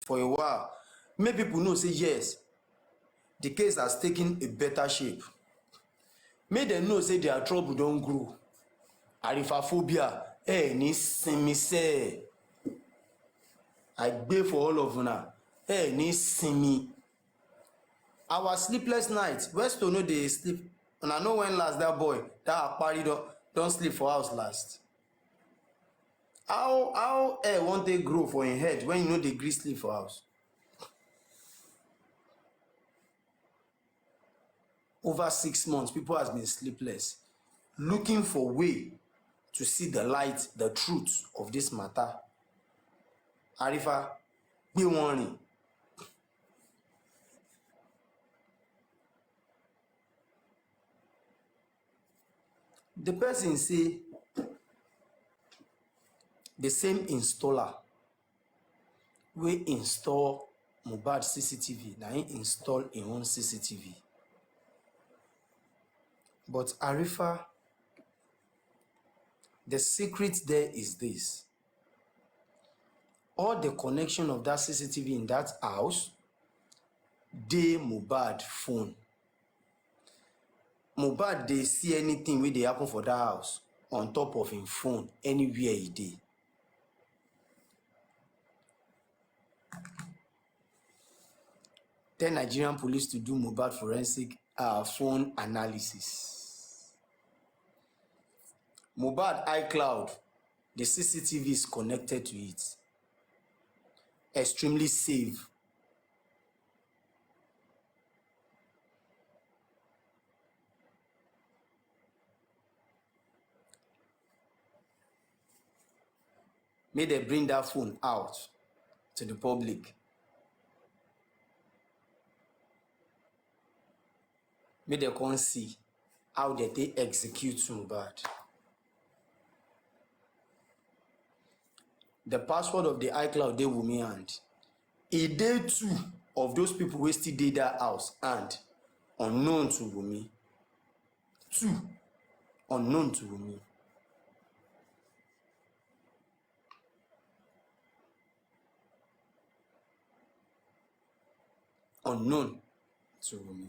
for a while. Make people know say yes, the case has taken a better shape. Make them know say their trouble don grow. Arifaphobia ní sinmi sẹ́. I gbé for all of una ní sinmi. Our sleepless night, Westo no dey sleep. Una know when last that boy, that Akpari don sleep for house last. How wan take grow for him head when you no dey gree sleep for house? Over 6 months, people has been sleepless, looking for way to see the light, the truth of this matter. Arifa, gbé wọn rìn. The person say the same installer wey install Mohbad CCTV na him install him own CCTV. But Arifa, the secret there is this: all the connection of that CCTV in that house dey Mohbad phone. Mohbad dey see anything wey dey happen for that house on top of him phone anywhere he dey. Tell Nigerian police to do Mohbad forensic phone analysis. Mohbad iCloud, the CCTV is connected to it. Extremely safe. May they bring that phone out to the public. May they come see how they execute Mohbad. The password of the iCloud dey Wunmi hand. E dey 2 of those people wey still dey that house and unknown to Wunmi. 2 unknown to Wunmi. Unknown to Wunmi.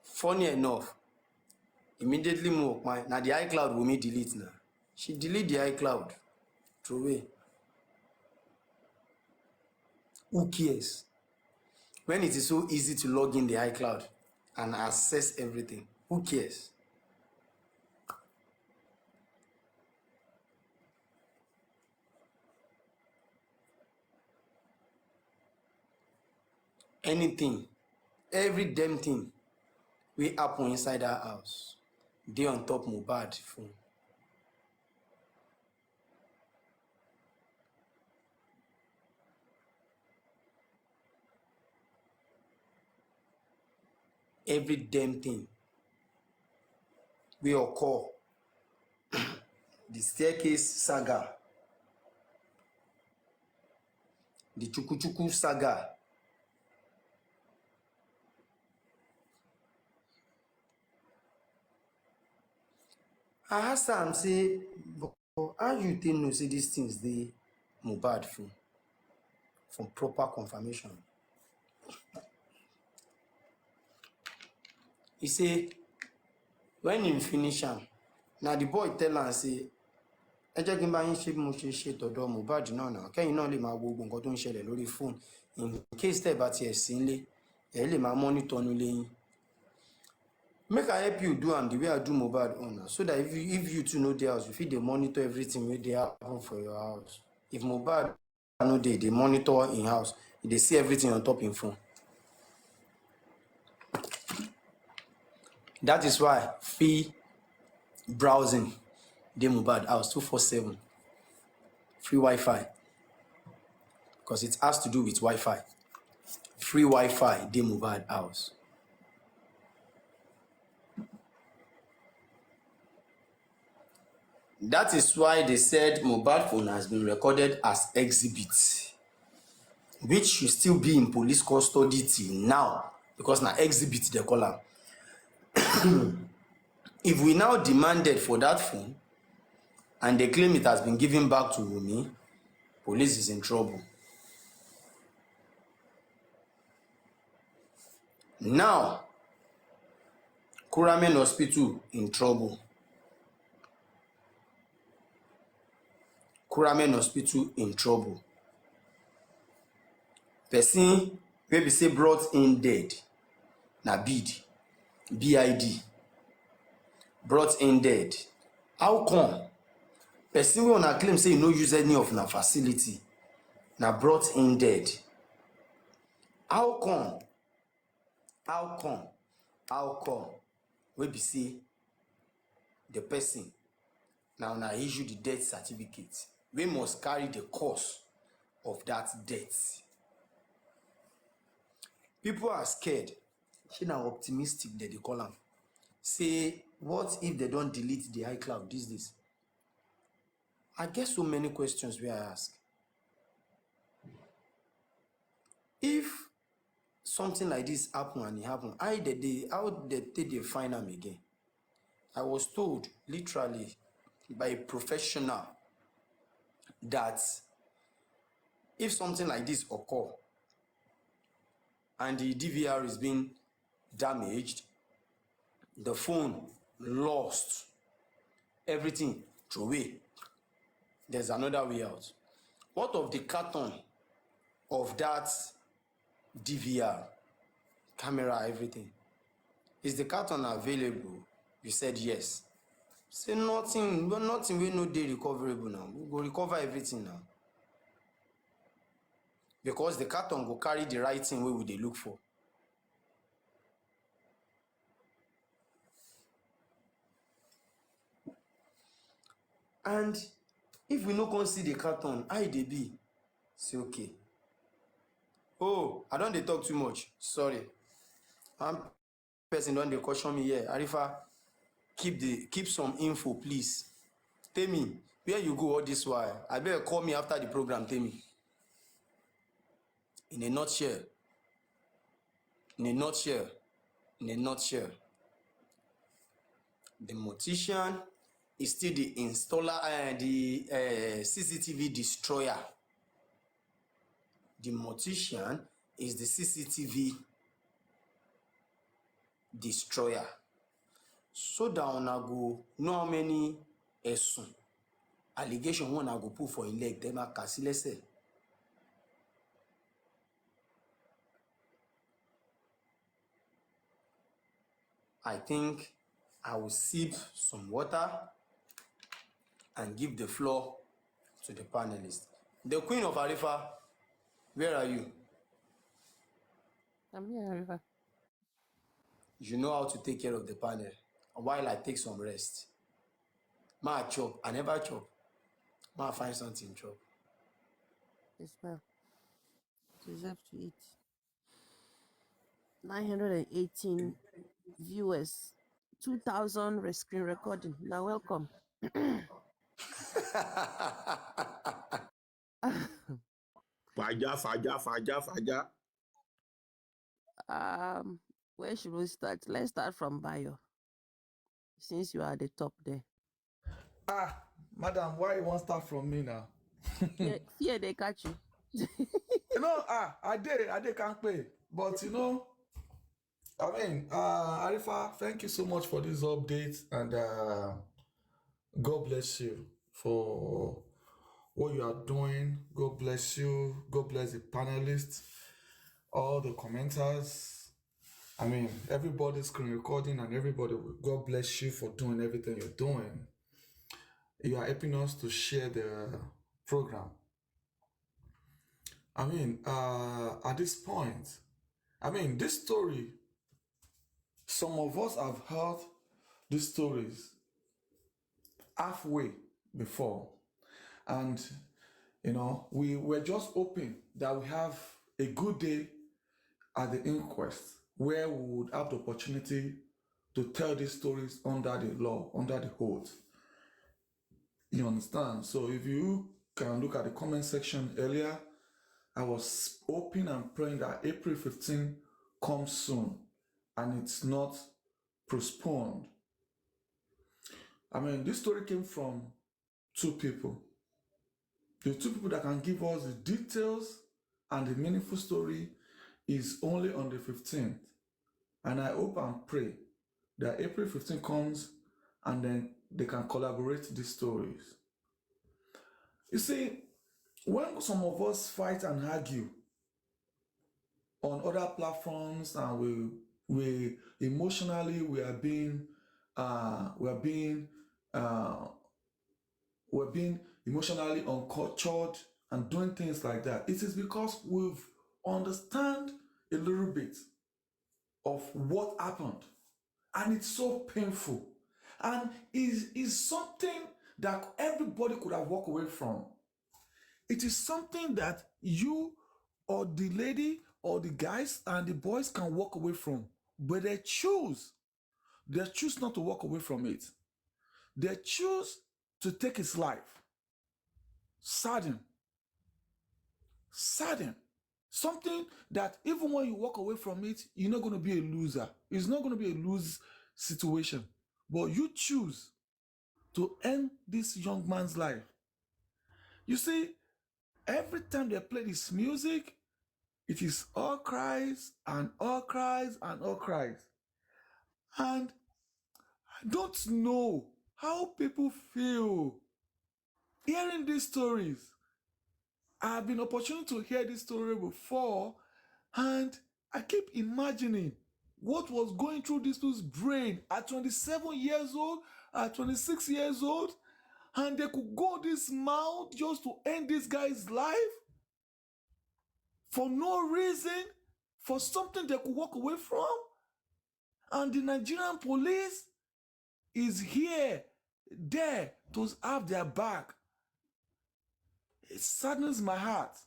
Funny enough, immediately move my now the iCloud Wunmi delete now. She delete the iCloud. Throw away. Who cares? When it is so easy to log in the iCloud and access everything, who cares? Anything, every damn thing we happen inside our house, they on top Mohbad phone. Every damn thing we occur. The staircase saga, the Chukuchuku saga, I asked am say, but how you think no say these things dey Mohbad phone for proper confirmation? He say when him finish am, na the boy tell am say, ẹ jẹ́ kí n bá yín ṣe bí mo ṣe ṣe tọ̀dọ̀ Mohbad náà náà kẹ́yìn náà lè máa wo gbogbo nǹkan tó ń ṣẹlẹ̀ lórí phone in case tẹ́ bá tiẹ̀ sí nílé ẹ lè máa monitor nílé yín. Make I help you do am the way I do Mohbad own, so that if you two know the house, you fit dey monitor everything wey dey happen for your house. If Mohbad no dey, dey monitor in house, they see everything on top in phone. That is why free browsing dey Mohbad house 247, free Wi-Fi, because it has to do with Wi-Fi. Free Wi-Fi dey Mohbad house. That is why they said Mohbad phone has been recorded as exhibit, which should still be in police custody till now, because now exhibit they call am. If we now demanded for that phone, and they claim it has been given back to Wunmi, police is in trouble. Now, Kuramen Hospital in trouble. Kuramen Hospital in trouble. Person wey be say brought in dead na BID, BID, brought in dead. How come person wey una claim say e no use any of una facility na brought in dead? How come wey be say the person na una issue the death certificate wey must carry the cause of that death? People are scared, shey na optimistic dem dey call am, say what if they don delete the iCloud these days? I get so many questions wey I ask. If something like this happen and e happen, how they take dey find am again? I was told literally by a professional that if something like this occur and the DVR is being damaged, the phone lost, everything throway, there's another way out. What of the carton of that DVR, camera, everything? Is the carton available? You said yes. Say nothing wey no dey recoverable now. We go recover everything now. Because the carton go carry the right thing wey we dey look for. And if we no come see the carton, how e dey be? Say okay. Oh, I don dey talk too much. Sorry. One person don dey caution me here. Arifa, keep some info, please. Tell me where you go all this while. Abeg call me after the program. Tell me. In a nutshell, the mortician is still the installer, the CCTV destroyer. The mortician is the CCTV destroyer. So that una go know how many allegation una go put for im leg, dem ma kà sí lẹ́sẹ̀. I think I will sip some water and give the floor to the panelists. The Queen of Arifa, where are you? I'm here, Arifa. You know how to take care of the panel while I take some rest. Ma chop, I never chop. Ma find something chop. Yes, ma'am. Deserve to eat. 918 viewers, 2,000 screen recording. Now, welcome. Faja. Where should we start? Let's start from Bayo, since you are at the top there. Madam, why you want to start from me now? Fear they catch you. I did can't pay. But Arifa, thank you so much for this update, and God bless you for what you are doing. God bless you. God bless the panelists, all the commenters. Everybody's screen recording, and everybody. God bless you for doing everything you're doing. You are helping us to share the program. At this point, this story, some of us have heard these stories halfway before, and we were just hoping that we have a good day at the inquest where we would have the opportunity to tell these stories under the law, under the oath. You understand? So if you can look at the comment section earlier, I was hoping and praying that April 15 comes soon and it's not postponed. This story came from two people. The two people that can give us the details and the meaningful story is only on the 15th. And I hope and pray that April 15th comes and then they can collaborate these stories. You see, when some of us fight and argue on other platforms and we emotionally we're being emotionally uncultured and doing things like that, it is because we've understand a little bit of what happened, and it's so painful, and is something that everybody could have walked away from. It is something that you or the lady or the guys and the boys can walk away from, but they choose not to walk away from it. They choose to take his life. Sadden. Something that even when you walk away from it, you're not going to be a loser. It's not going to be a lose situation. But you choose to end this young man's life. You see, every time they play this music, it is all cries and all cries and all cries. And I don't know how people feel hearing these stories. I've been opportunity to hear this story before, and I keep imagining what was going through this dude's brain at 27 years old, at 26 years old, and they could go this mouth just to end this guy's life for no reason, for something they could walk away from. And the Nigerian police is there to have their back. It saddens my heart.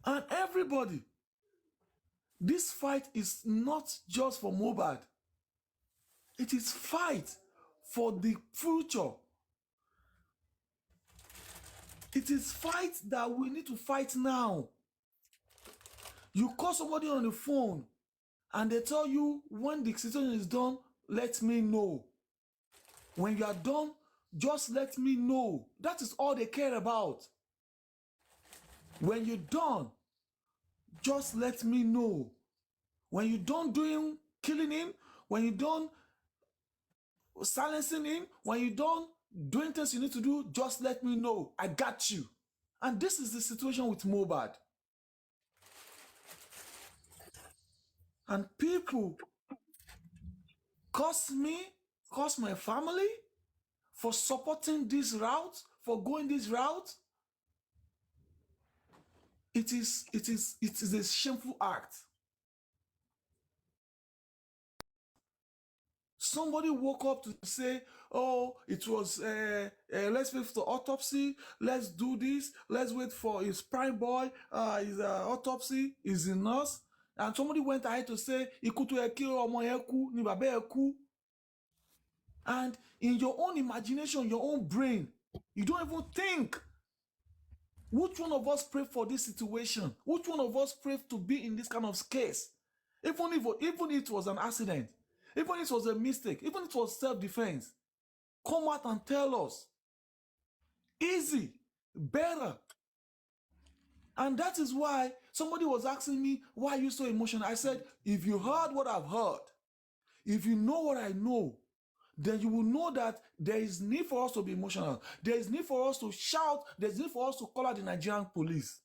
And everybody, this fight is not just for Mohbad. It is fight for the future. It is fight that we need to fight now. You call somebody on the phone and they tell you, when the situation is done, let me know. When you are done, just let me know. That is all they care about. When you're done, just let me know. When you're done killing him, when you're done silencing him, when you're done doing things you need to do, just let me know. I got you. And this is the situation with Mohbad. And people curse me, curse my family for supporting this route, for going this route. It is a shameful act. Somebody woke up to say, oh, it was, let's wait for the autopsy, let's do this, let's wait for his prime boy, his autopsy, is a nurse. And somebody went ahead to say, and in your own imagination, your own brain, you don't even think. Which one of us prayed for this situation? Which one of us prayed to be in this kind of case? Even if it was an accident, even if it was a mistake, even if it was self-defense, come out and tell us. Easy, better. And that is why somebody was asking me, why are you so emotional? I said, if you heard what I've heard, if you know what I know, then you will know that there is need for us to be emotional. There is need for us to shout. There is need for us to call out the Nigerian police.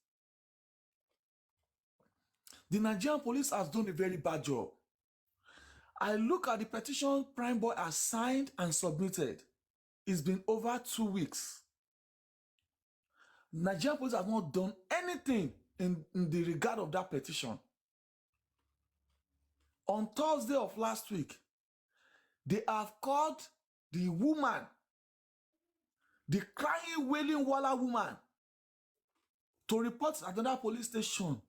The Nigerian police has done a very bad job. I look at the petition Prime Boy has signed and submitted. It's been over 2 weeks. Nigerian police have not done anything in the regard of that petition. On Thursday of last week, they have called the woman, the crying, wailing Walla woman, to report at another police station.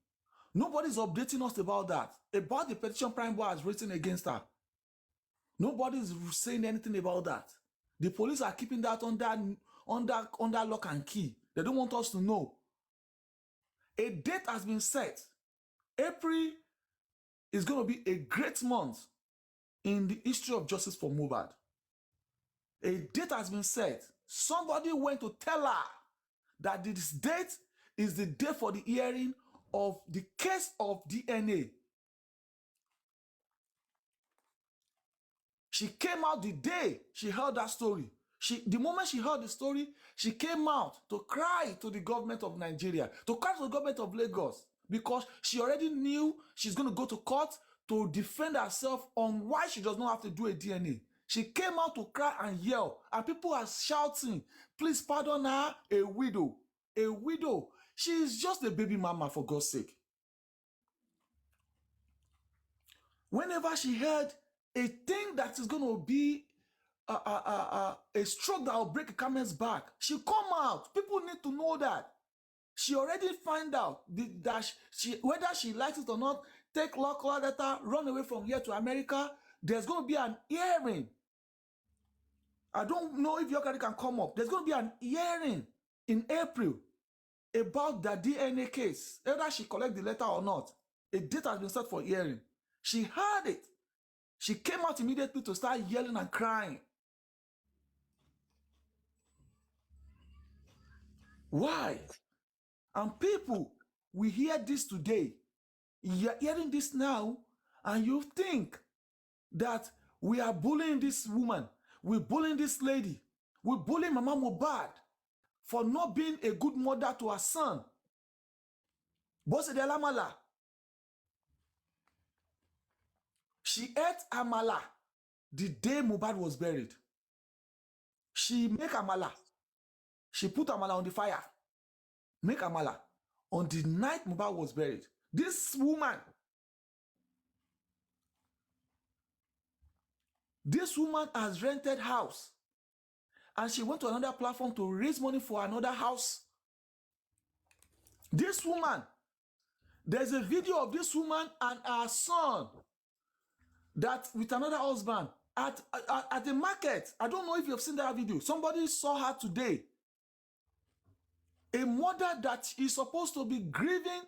Nobody is updating us about that, about the petition Prime Boy has written against her. Nobody is saying anything about that. The police are keeping that under lock and key. They don't want us to know. A date has been set. April is going to be a great month in the history of justice for Mohbad. A date has been set. Somebody went to tell her that this date is the date for the hearing of the case of DNA. She came out the day she heard that story. The moment she heard the story, she came out to cry to the government of Nigeria, to cry to the government of Lagos, because she already knew she's going to go to court to defend herself on why she does not have to do a DNA. She came out to cry and yell, and people are shouting, please pardon her, a widow. A widow. She is just a baby mama, for God's sake. Whenever she heard a thing that is going to be a stroke that will break a camel's back, she come out. People need to know that. She already find out that whether she likes it or not, take law letter, run away from here to America. There's going to be an hearing. I don't know if your can come up. There's going to be an hearing in April about the DNA case, whether she collect the letter or not. A date has been set for hearing. She heard it. She came out immediately to start yelling and crying. Why? And people, we hear this today. You're hearing this now, and you think that we are bullying this woman. We're bullying this lady. We're bullying Mama Mohbad for not being a good mother to her son. Bose de Alamala. She ate amala the day Mohbad was buried. She make amala. She put amala on the fire. Make amala on the night Mohbad was buried. This woman has rented house, and she went to another platform to raise money for another house. This woman, there's a video of this woman and her son that with another husband at the market. I don't know if you've seen that video. Somebody saw her today. A mother that is supposed to be grieving,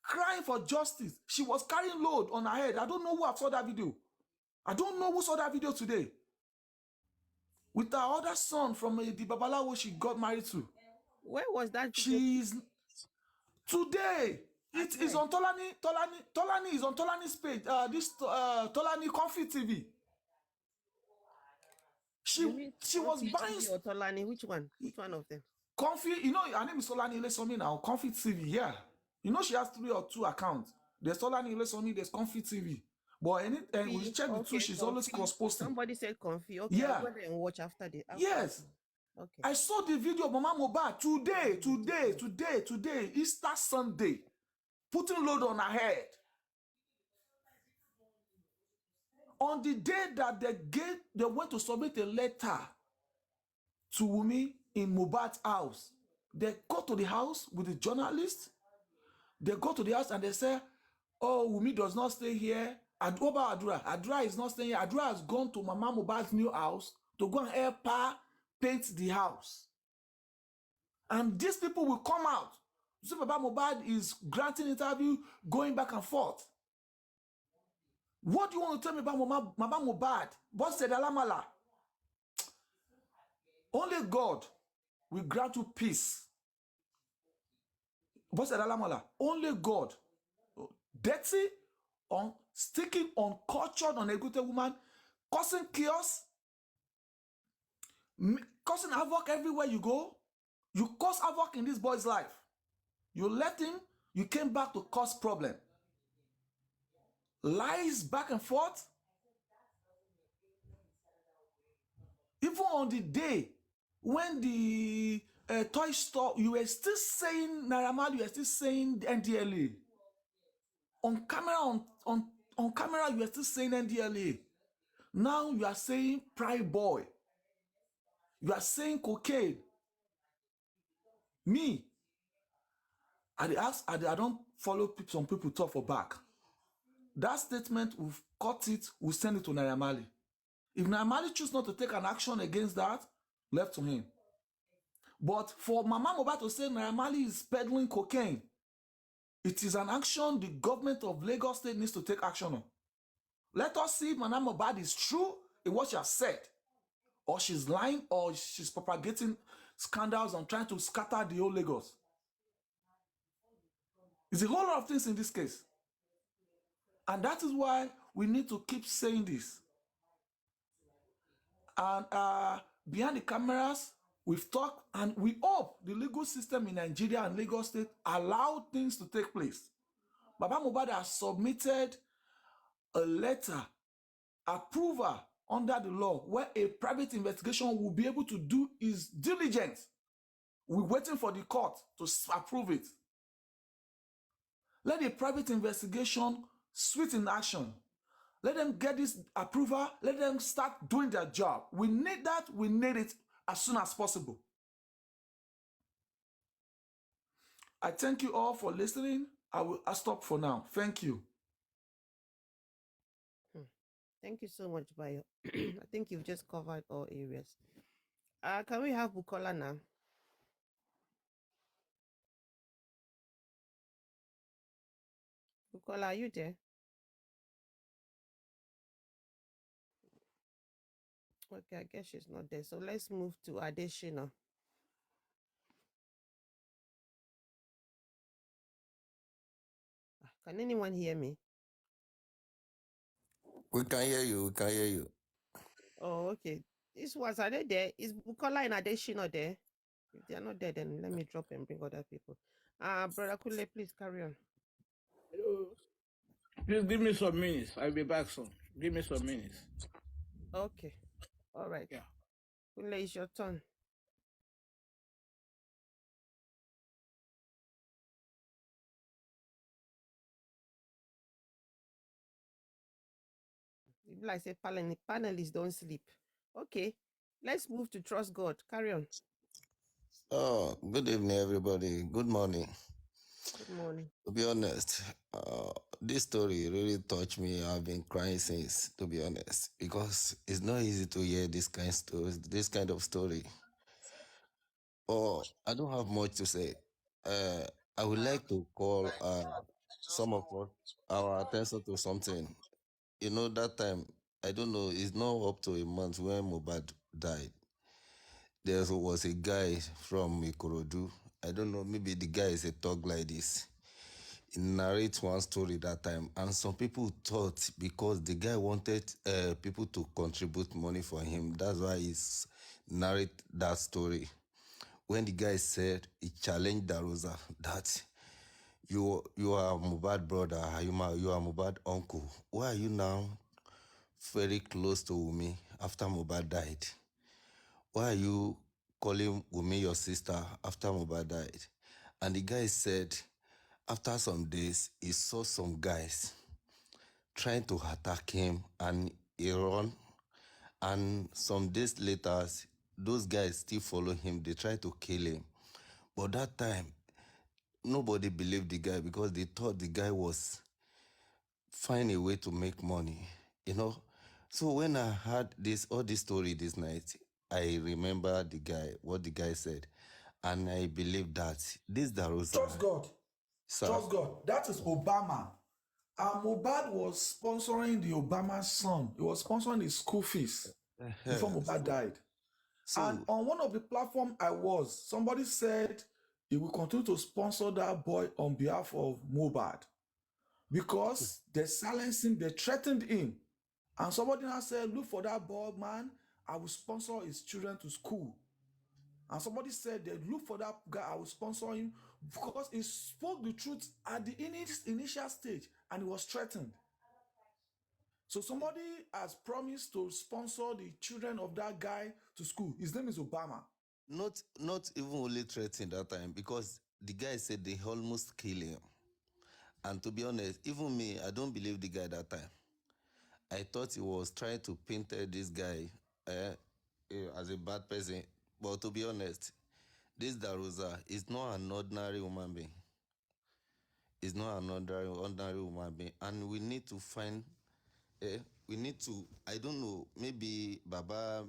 crying for justice. She was carrying load on her head. I don't know who saw that video. I don't know who saw that video today. With her other son from the Babalawo she got married to. Where was that video? She's today. It is on Tolani is on Tolani's page. Tolani Comfy TV. She was buying or Tolani. Which one? Which one of them? Comfy. You know, her name is Tolani Ilesomi now. Comfy TV. Yeah. You know she has 3 or 2 accounts. There's Tolani Ilesomi. There's Comfy TV. But we check the two. She's always cross-posting. Somebody said Comfy. Okay. Yeah. I'll go there and watch after the. Yes. Okay. I saw the video of Mama Mohbad today, Easter Sunday, putting load on her head. On the day that they went to submit a letter to Wunmi in Mohbad's house. They go to the house with the journalist. They go to the house and they say, oh, Wunmi does not stay here. What about Adura? Adura is not staying here. Adura has gone to Mama Mohbad's new house to go and help her paint the house. And these people will come out. So Baba Mohbad is granting interview, going back and forth. What do you want to tell me about Mama Mohbad? Bose de Alamala. Only God will grant you peace. Bose de Alamala. Only God. Dirty, on sticking uncultured, uneducated woman, causing chaos, causing havoc everywhere you go. You cause havoc in this boy's life. You let him, you came back to cause problem. Lies back and forth. Even on the day when the toy store, you were still saying Naira Marley, you were still saying NDLA. On camera, you are still saying NDLA. Now you are saying Pride Boy. You are saying cocaine. Me, I don't follow some people talk for back. That statement, we've cut it, we'll send it to Naira Marley. If Naira Marley chooses not to take an action against that, left to him. But for Mama Mohbad to say Naira Marley is peddling cocaine, it is an action the government of Lagos State needs to take action on. Let us see if Mama Mohbad is true in what she has said. or she's lying, or she's propagating scandals and trying to scatter the whole Lagos. It's a whole lot of things in this case. And that is why we need to keep saying this. And behind the cameras, we've talked, and we hope the legal system in Nigeria and Lagos State allow things to take place. Baba Mohbad has submitted a letter, approval under the law, where a private investigation will be able to do its diligence. We're waiting for the court to approve it. Let a private investigation switch in action. Let them get this approval. Let them start doing their job. We need that. We need it as soon as possible. I thank you all for listening. I'll stop for now. Thank you. Thank you so much, Bayo. I think you've just covered all areas. Can we have Bukola now? Bukola, are you there? Okay, I guess she's not there. So let's move to Adeshina. Can anyone hear me? We can hear you. We can hear you. Oh, okay. This was, are they there? Is Bukola and Adeshina there? If they are not there, then let me drop and bring other people. Brother Kule, please carry on. Hello. Please give me some minutes. I'll be back soon. Give me some minutes. Okay. All right. Yeah. Kule, it's your turn. Like I say, panelists don't sleep. Okay. Let's move to Trust God. Carry on. Oh, good evening, everybody. Good morning. Good morning. To be honest, this story really touched me. I've been crying since, to be honest, because it's not easy to hear this kind of story. But I don't have much to say. I would like to call some of our attention to something. You know, that time, I don't know, it's not up to a month when Mohbad died. There was a guy from Ikorodu. I don't know, maybe the guy is a thug like this. He narrates one story that time, and some people thought because the guy wanted people to contribute money for him, that's why he's narrate that story. When the guy said he challenged Darosa that you are Mohbad brother, you are Mohbad uncle. Why are you now very close to Wumi after Mohbad died? Why are you calling Wumi your sister after Mohbad died? And the guy said, after some days, he saw some guys trying to attack him and he run. And some days later, those guys still follow him. They try to kill him. But that time, nobody believed the guy because they thought the guy was find a way to make money, you know. So when I heard all this story this night, I remember what the guy said, and I believe that this Darosa. Trust God. Sir. Trust God. That is Obama. And Mohbad was sponsoring the Obama son. He was sponsoring his school fees before Mohbad died. And on one of the platforms somebody said he will continue to sponsor that boy on behalf of Mohbad because they silenced him, they threatened him. And somebody now said, look for that boy, man. I will sponsor his children to school. And somebody said, they look for that guy, I will sponsor him because he spoke the truth at the initial stage and he was threatened. So somebody has promised to sponsor the children of that guy to school. His name is Obama. Not even only threatened that time, because the guy said they almost kill him. And to be honest, even me, I don't believe the guy that time. I thought he was trying to paint this guy as a bad person. But to be honest, this Darosa is not an ordinary human being. It's not an ordinary human being. And we need to find, I don't know, maybe Baba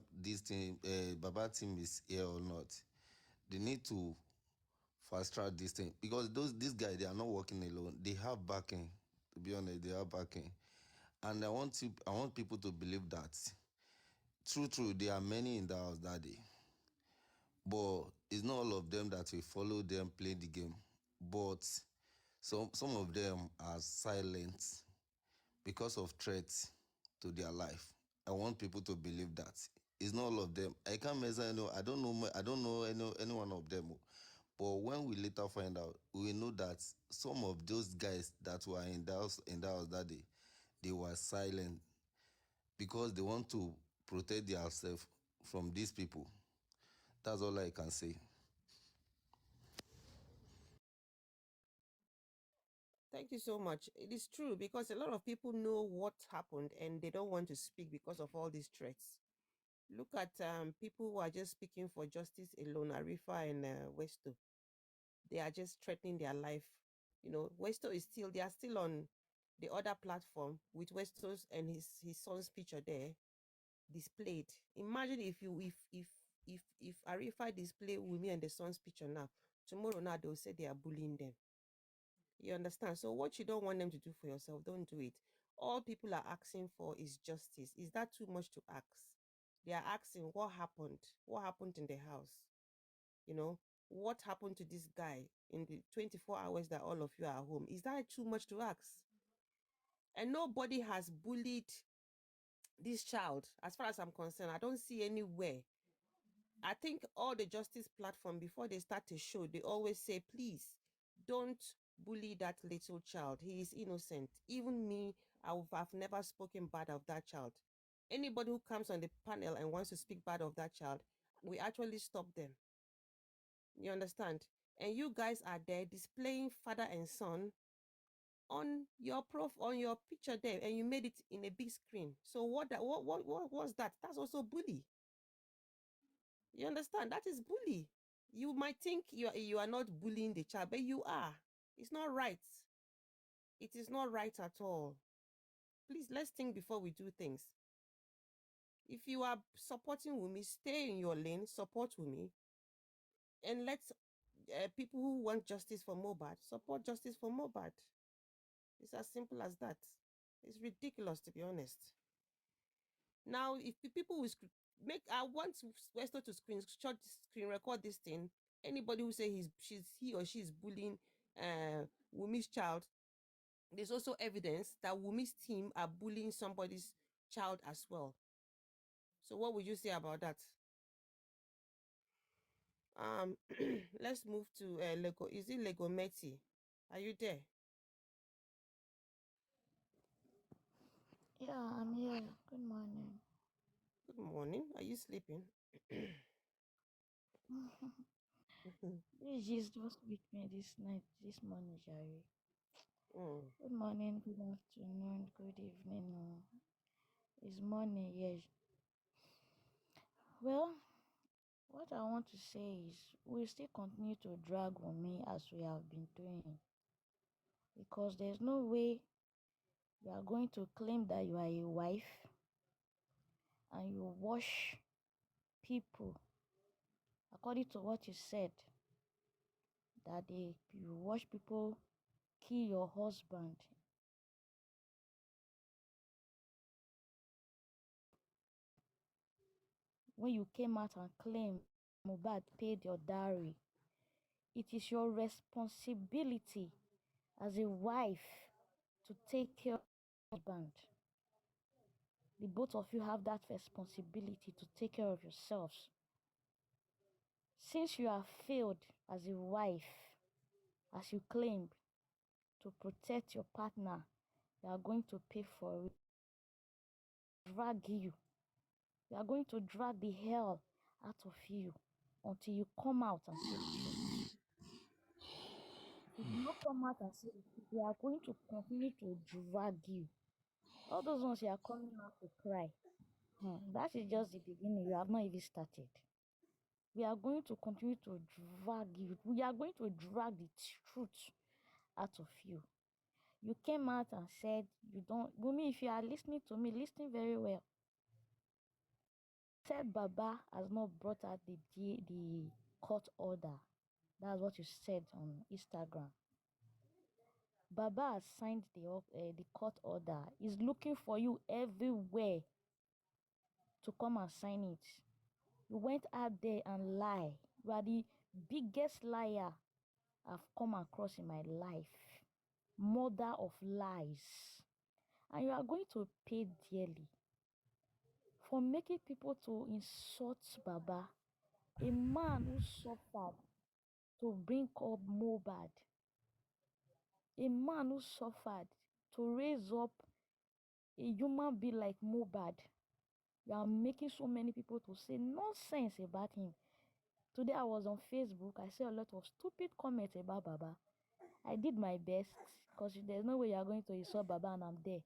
team is here or not. They need to fast track this thing. Because these guys, they are not working alone. They have backing. To be honest, they have backing. And I want people to believe that true, there are many in the house that day. But it's not all of them that will follow them play the game. But some of them are silent because of threats to their life. I want people to believe that it's not all of them. I can't measure. I don't know any one of them. But when we later find out, we know that some of those guys that were in the house that day, they were silent because they want to protect themselves from these people. That's all I can say. Thank you so much. It is true because a lot of people know what happened and they don't want to speak because of all these threats. Look at people who are just speaking for justice alone, Arifa and Westo. They are just threatening their life. You know, Westo is still, they are still on the other platform with Westo's and his son's picture there displayed. Imagine if Arifa display Wumi and the son's picture now, tomorrow now they'll say they are bullying them. You understand? So what you don't want them to do for yourself, don't do it. All people are asking for is justice. Is that too much to ask? They are asking what happened? What happened in the house? You know, what happened to this guy in the 24 hours that all of you are home? Is that too much to ask? And nobody has bullied this child, as far as I'm concerned. I don't see anywhere. I think all the justice platform, before they start a show, they always say, please don't bully that little child. He is innocent. Even me, I've never spoken bad of that child. Anybody who comes on the panel and wants to speak bad of that child, we actually stop them. You understand? And you guys are there displaying father and son on your on your picture there, and you made it in a big screen. So what was that? That's also bully. You understand? That is bully. You might think you are not bullying the child, but you are. It's not right. It is not right at all. Please, let's think before we do things. If you are supporting Wumi, stay in your lane, support Wumi, and let people who want justice for Mohbad support justice for Mohbad. It's as simple as that. It's ridiculous, to be honest. Now, if people will I want Westo to screen record this thing. Anybody who say he or she is bullying Wumi's child, there's also evidence that Wumi's team are bullying somebody's child as well. So what would you say about that? Let's move to Lego. Is it Lego Meti? Are you there? Yeah, I'm here. Good morning. Good morning. Are you sleeping? Please just wake me this morning, Jerry. Good morning, good afternoon, good evening. It's morning, yes. Well, what I want to say is we still continue to drag on me as we have been doing, because there's no way you are going to claim that you are a wife and you wash people according to what you said, that you wash people kill your husband. When you came out and claimed Mohbad paid your dowry, it is your responsibility as a wife to take care of your husband. The both of you have that responsibility to take care of yourselves. Since you have failed as a wife, as you claimed, to protect your partner, you are going to pay for it. Drag you. We are going to drag the hell out of you until you come out and say the truth. If you do not come out and say the truth, we are going to continue to drag you. All those ones you are coming out to cry, that is just the beginning. You have not even started. We are going to continue to drag you. We are going to drag the truth out of you. You came out and said you don't. Wumi, if you are listening to me, listen very well. Said Baba has not brought out the court order. That's what you said on Instagram. Baba has signed the court order. He's looking for you everywhere to come and sign it. You went out there and lie. You are the biggest liar I've come across in my life. Mother of lies. And you are going to pay dearly for making people to insult Baba, a man who suffered to bring up Mohbad, a man who suffered to raise up a human being like Mohbad. You are making so many people to say nonsense about him. Today I was on Facebook. I saw a lot of stupid comments about Baba. I did my best because there's no way you are going to insult Baba and I'm there.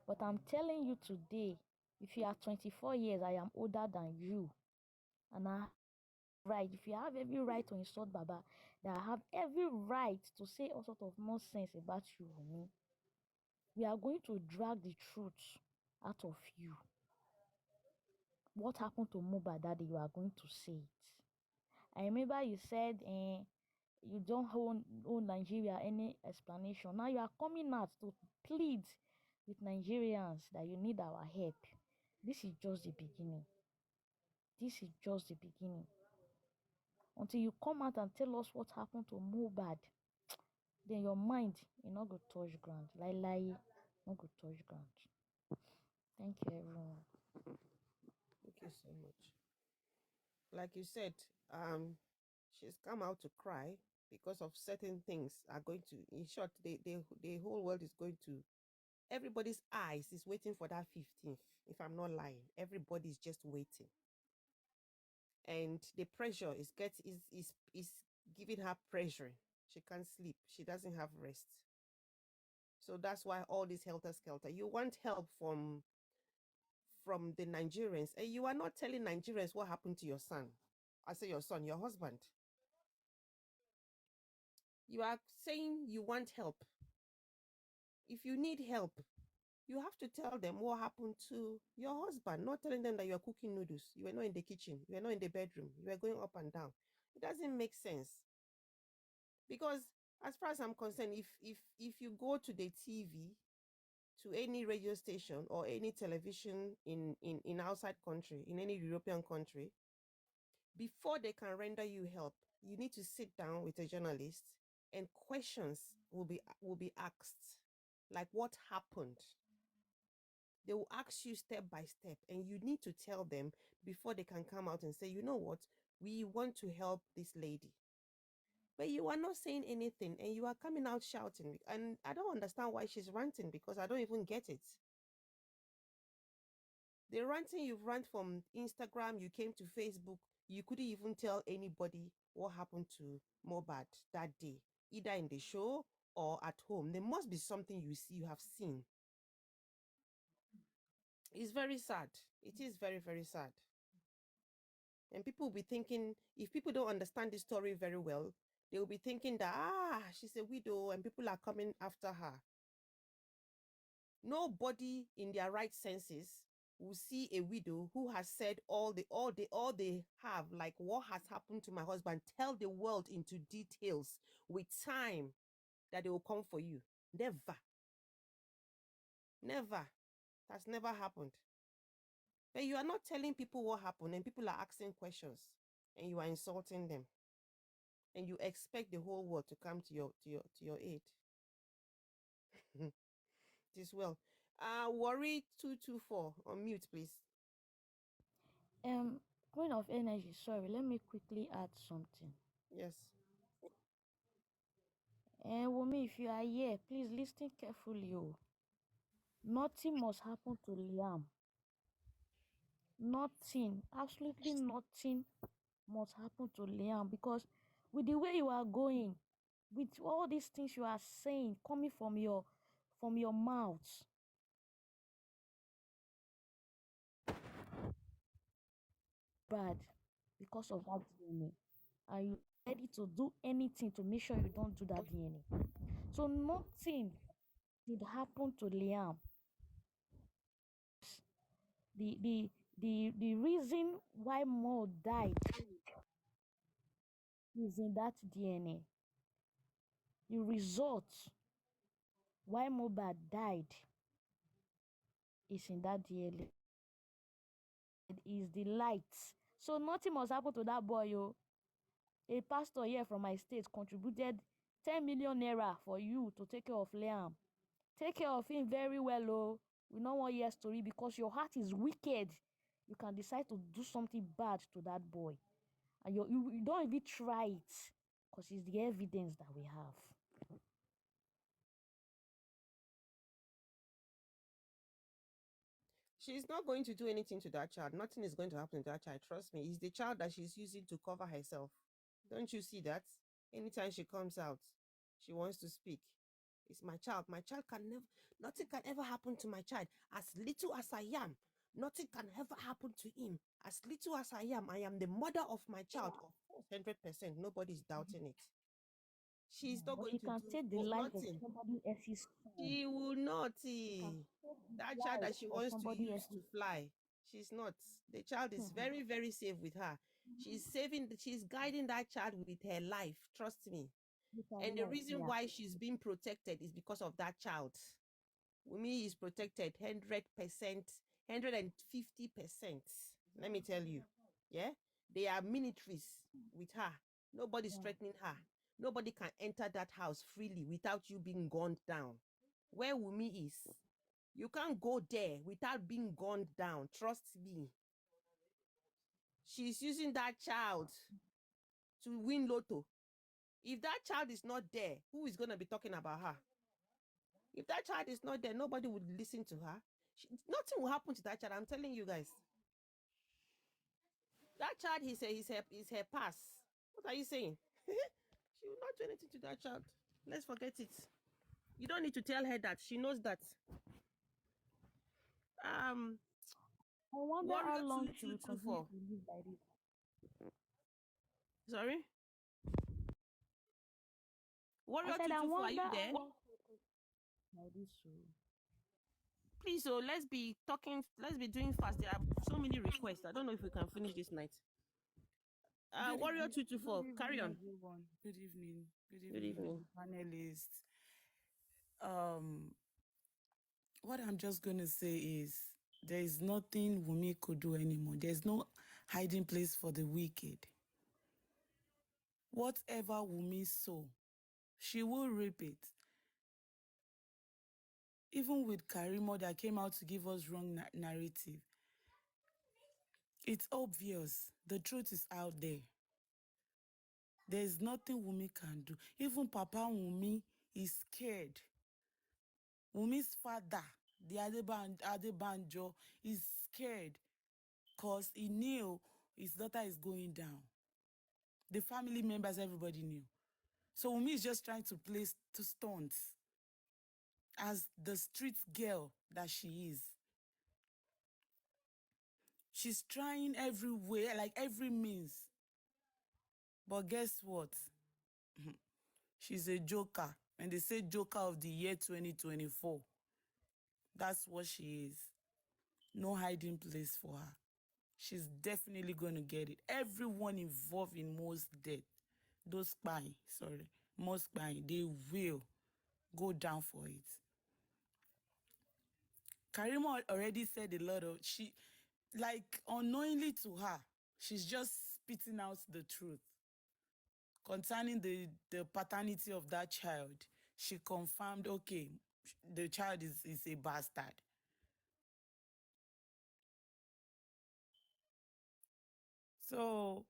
But I'm telling you today, if you are 24 years, I am older than you. And I have right. If you have every right to insult Baba, then I have every right to say all sort of nonsense about you or me. We are going to drag the truth out of you. What happened to Mohbad that day, you are going to say it. I remember you said you don't owe Nigeria any explanation. Now you are coming out to plead with Nigerians that you need our help. This is just the beginning. This is just the beginning. Until you come out and tell us what happened to Mohbad, then your mind is not going to touch ground. Lie, not going to touch ground. Thank you, everyone. Thank you so much. Like you said, she's come out to cry because of certain things are going to, in short, the whole world is going to, everybody's eyes is waiting for that 15th. If I'm not lying, everybody's just waiting. And the pressure is giving her pressure. She can't sleep. She doesn't have rest. So that's why all this helter-skelter. You want help from the Nigerians, and you are not telling Nigerians what happened to your son. I say your son, your husband. You are saying you want help. If you need help, you have to tell them what happened to your husband, not telling them that you are cooking noodles. You were not in the kitchen. You were not in the bedroom. You were going up and down. It doesn't make sense. Because as far as I'm concerned, if you go to the TV, to any radio station or any television in outside country, in any European country, before they can render you help, you need to sit down with a journalist and questions will be asked. Like, what happened? They will ask you step by step, and you need to tell them before they can come out and say, you know what, we want to help this lady. But you are not saying anything, and you are coming out shouting. And I don't understand why she's ranting, because I don't even get it. The ranting you've rant from Instagram, you came to Facebook, you couldn't even tell anybody what happened to Mohbad that day, either in the show or at home. There must be something you have seen. It's very sad. It is very, very sad. And people will be thinking, if people don't understand the story very well, they will be thinking that, she's a widow and people are coming after her. Nobody in their right senses will see a widow who has said all they have, like what has happened to my husband, tell the world into details with time, that they will come for you. Never. That's never happened. But you are not telling people what happened, and people are asking questions, and you are insulting them, and you expect the whole world to come to your aid. It is well. Worry 224 on mute, please. Point of energy, sorry, let me quickly add something. Yes. Wumi, if you are here, please listen carefully. Nothing must happen to Liam. Nothing, absolutely nothing must happen to Liam, because with the way you are going, with all these things you are saying coming from your mouth, bad because of that DNA. Are you ready to do anything to make sure you don't do that DNA? So nothing should happen to Liam. The reason why Mo died is in that DNA. The result why Mohbad died is in that DNA. is the light. So nothing must happen to that boy, yo. A pastor here from my state contributed 10 million naira for you to take care of Liam. Take care of him very well, oh. We don't want your story because your heart is wicked. You can decide to do something bad to that boy. And you don't even try it because it's the evidence that we have. She's not going to do anything to that child. Nothing is going to happen to that child. Trust me. It's the child that she's using to cover herself. Don't you see that? Anytime she comes out, she wants to speak. It's my child. My child can never, nothing can ever happen to my child. As little as I am, nothing can ever happen to him. As little as I am the mother of my child. Of course, 100%. Nobody's doubting it. She's not But going she to can do take the life of nothing. somebody else's son. She will not. She can take the That child life that she of wants to somebody use to else's fly, she's not. The child is very, very safe with her. She's guiding that child with her life. Trust me. And the reason why she's being protected is because of that child. Wumi is protected 100%, 150%. Let me tell you. Yeah? They are militaries with her. Nobody's threatening her. Nobody can enter that house freely without you being gunned down. Where Wumi is, you can't go there without being gunned down. Trust me. She's using that child to win lotto. If that child is not there, who is going to be talking about her? If that child is not there, nobody would listen to her. Nothing will happen to that child. I'm telling you guys. That child is her pass. What are you saying? She will not do anything to that child. Let's forget it. You don't need to tell her that. She knows that. I wonder how Warrior long she will 2224. continue to live like this. Sorry? Warrior I said, I 224, are wonder you how there? long she will continue like this. Please, so let's be talking, let's be doing fast. There are so many requests. I don't know if we can finish this night. Warrior 224, carry on. Everyone. Good evening. Good evening. Panelists. What I'm just going to say is there is nothing Wumi could do anymore. There's no hiding place for the wicked. Whatever Wumi sow, she will reap it. Even with Karimo that came out to give us wrong narrative, it's obvious. The truth is out there. There's nothing Wumi can do. Even Papa Wumi is scared. Wumi's father, the Adebanjo, is scared because he knew his daughter is going down. The family members, everybody knew. So Wumi is just trying to play stunts as the street girl that she is. She's trying every way, like every means. But guess what? She's a joker. And they say joker of the year 2024. That's what she is. No hiding place for her. She's definitely going to get it. Everyone involved in Mo's death, those spying, Mo's spying, they will go down for it. Karima already said a lot of, unknowingly to her, she's just spitting out the truth. Concerning the paternity of that child, she confirmed, okay, the child is a bastard. So,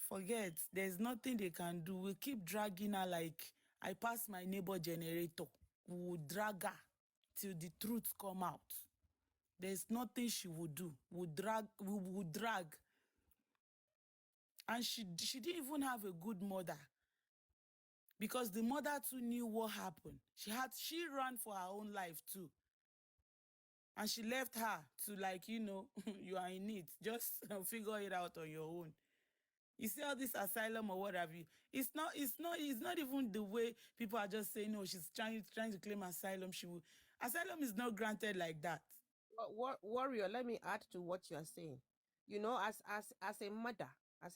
forget, there's nothing they can do. We keep dragging her like, I pass my neighbor generator. We will drag her till the truth come out. There's nothing she would do. We would drag. And she didn't even have a good mother. Because the mother too knew what happened. She ran for her own life too. And she left her to you are in it. Just figure it out on your own. You see all this asylum or what have you. It's not even the way people are just saying, no, she's trying to claim asylum. Asylum is not granted like that. Warrior, let me add to what you are saying. You know, as a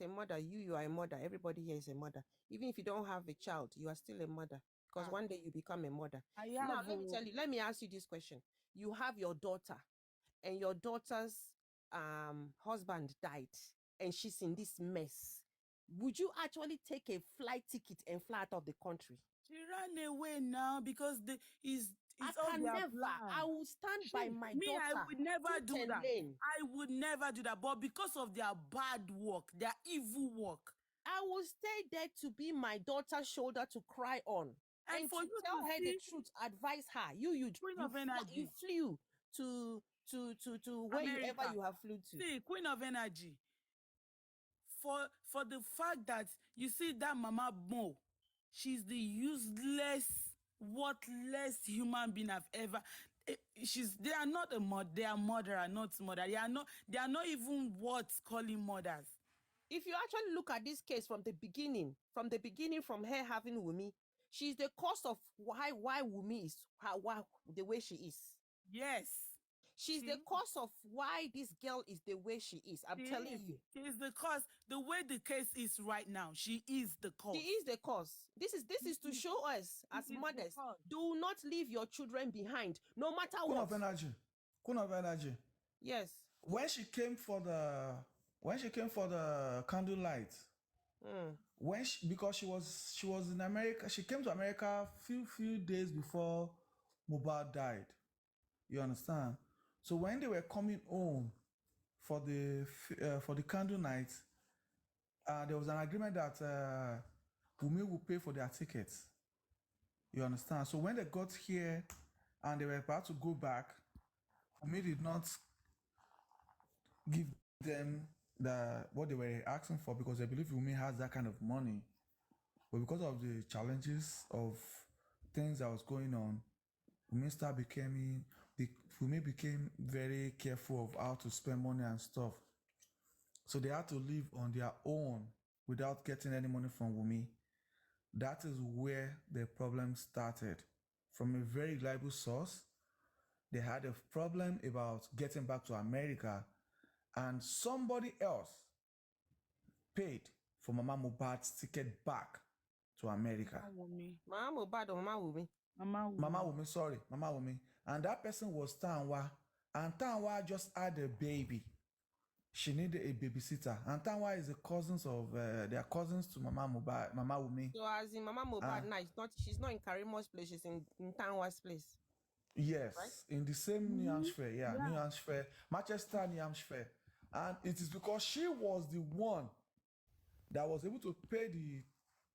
mother, you are a mother. Everybody here is a mother. Even if you don't have a child, you are still a mother. Because one day you become a mother. Now, let me ask you this question. You have your daughter, and your daughter's husband died and she's in this mess, would you actually take a flight ticket and fly out of the country? She ran away now because I it's all can their never. I plan. will stand by my Me, I daughter. would never do Tooth and that. nail. I would never do that. But because of their bad work, their evil work, I will stay there to be my daughter's shoulder to cry on. and for to you tell to her the see truth, advise her. Queen of You Energy, flew to wherever America. you have flew to. See, Queen of Energy. For the fact that you see that Mama Mo, she's the useless, worthless human being I've ever. They are not a mod. They are murderer, not mother. They are not even worth calling mothers. If you actually look at this case from the beginning, from her having Wumi, she's the cause of why Wumi is why the way she is. Yes. She's the cause of why this girl is the way she is. I'm telling you. She is the cause. The way the case is right now, she is the cause. She is the cause. This is to show us as mothers, do not leave your children behind, no matter Queen what. of Energy. Queen of Energy. Yes. When she came for the candlelight, because she was in America, she came to America few days before Mohbad died. You understand? So when they were coming home for the candle night, there was an agreement that Wunmi would pay for their tickets. You understand? So when they got here and they were about to go back, Wunmi did not give them what they were asking for because they believe Wunmi has that kind of money. But because of the challenges of things that was going on, Wunmi became very careful of how to spend money and stuff. So they had to live on their own without getting any money from Wunmi. That is where the problem started. From a very reliable source, they had a problem about getting back to America, and somebody else paid for Mama Mohbad's ticket back to America. Mama Mohbad or Mama Wunmi? Mama Wunmi. And that person was Tanwa. And Tanwa just had a baby. She needed a babysitter. And Tanwa is they are cousins to Mama Wunmi. So as in Mama Mohbad now, she's not in Karimo's place, she's in Tanwa's place. Yes, right? in the same New Hampshire, New Hampshire, Manchester, New Hampshire. And it is because she was the one that was able to pay the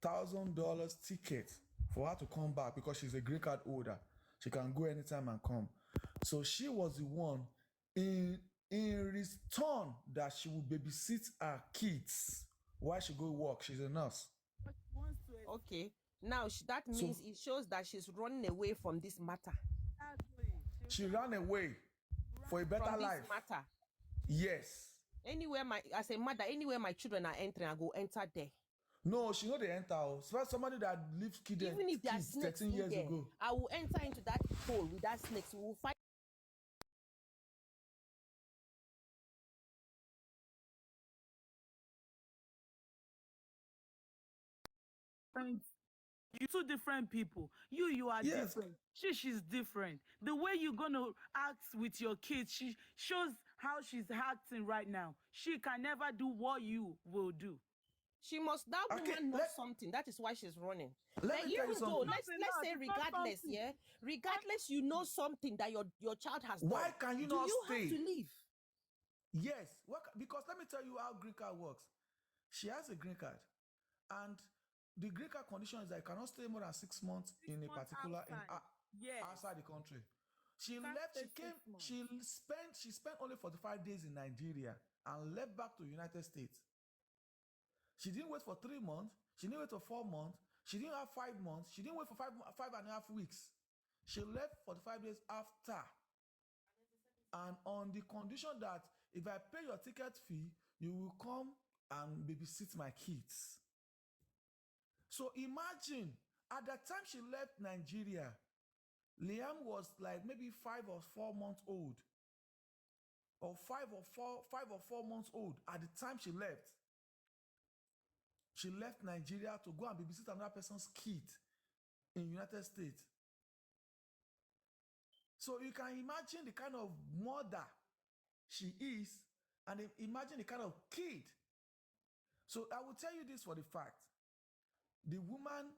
$1,000 ticket for her to come back because she's a green card holder. She can go anytime and come. So she was the one in return that she would babysit her kids while she go work. She's a nurse. Okay. Now that means it shows that she's running away from this matter. She ran away for a better from life. This matter. Yes. As a mother, anywhere my children are entering, I go enter there. No, she know they enter. Somebody that lives even if there are snakes 13 years ago. I will enter into that hole with that snakes. We will fight. You two different people. You are different. She's different. The way you're gonna act with your kids, she shows how she's acting right now. She can never do what you will do. That woman knows something. That is why she's running. Let me tell you something. Let's say regardless, regardless, you know something that your child has done. Why can you not stay? Do you have to leave? Yes, because let me tell you how green card works. She has a green card, and the green card condition is that you cannot stay more than 6 months in a particular outside the country. She left. She spent only 45 days in Nigeria and left back to the United States. She didn't wait for 3 months. She didn't wait for 4 months. She didn't have 5 months. She didn't wait for 5.5 weeks. She left 45 days after. And on the condition that if I pay your ticket fee, you will come and babysit my kids. So imagine, at the time she left Nigeria, Liam was like maybe 5 or 4 months old. Or 5 or 4 months old at the time she left. She left Nigeria to go and babysit another person's kid in the United States. So you can imagine the kind of mother she is And imagine the kind of kid. So I will tell you this for the fact. The woman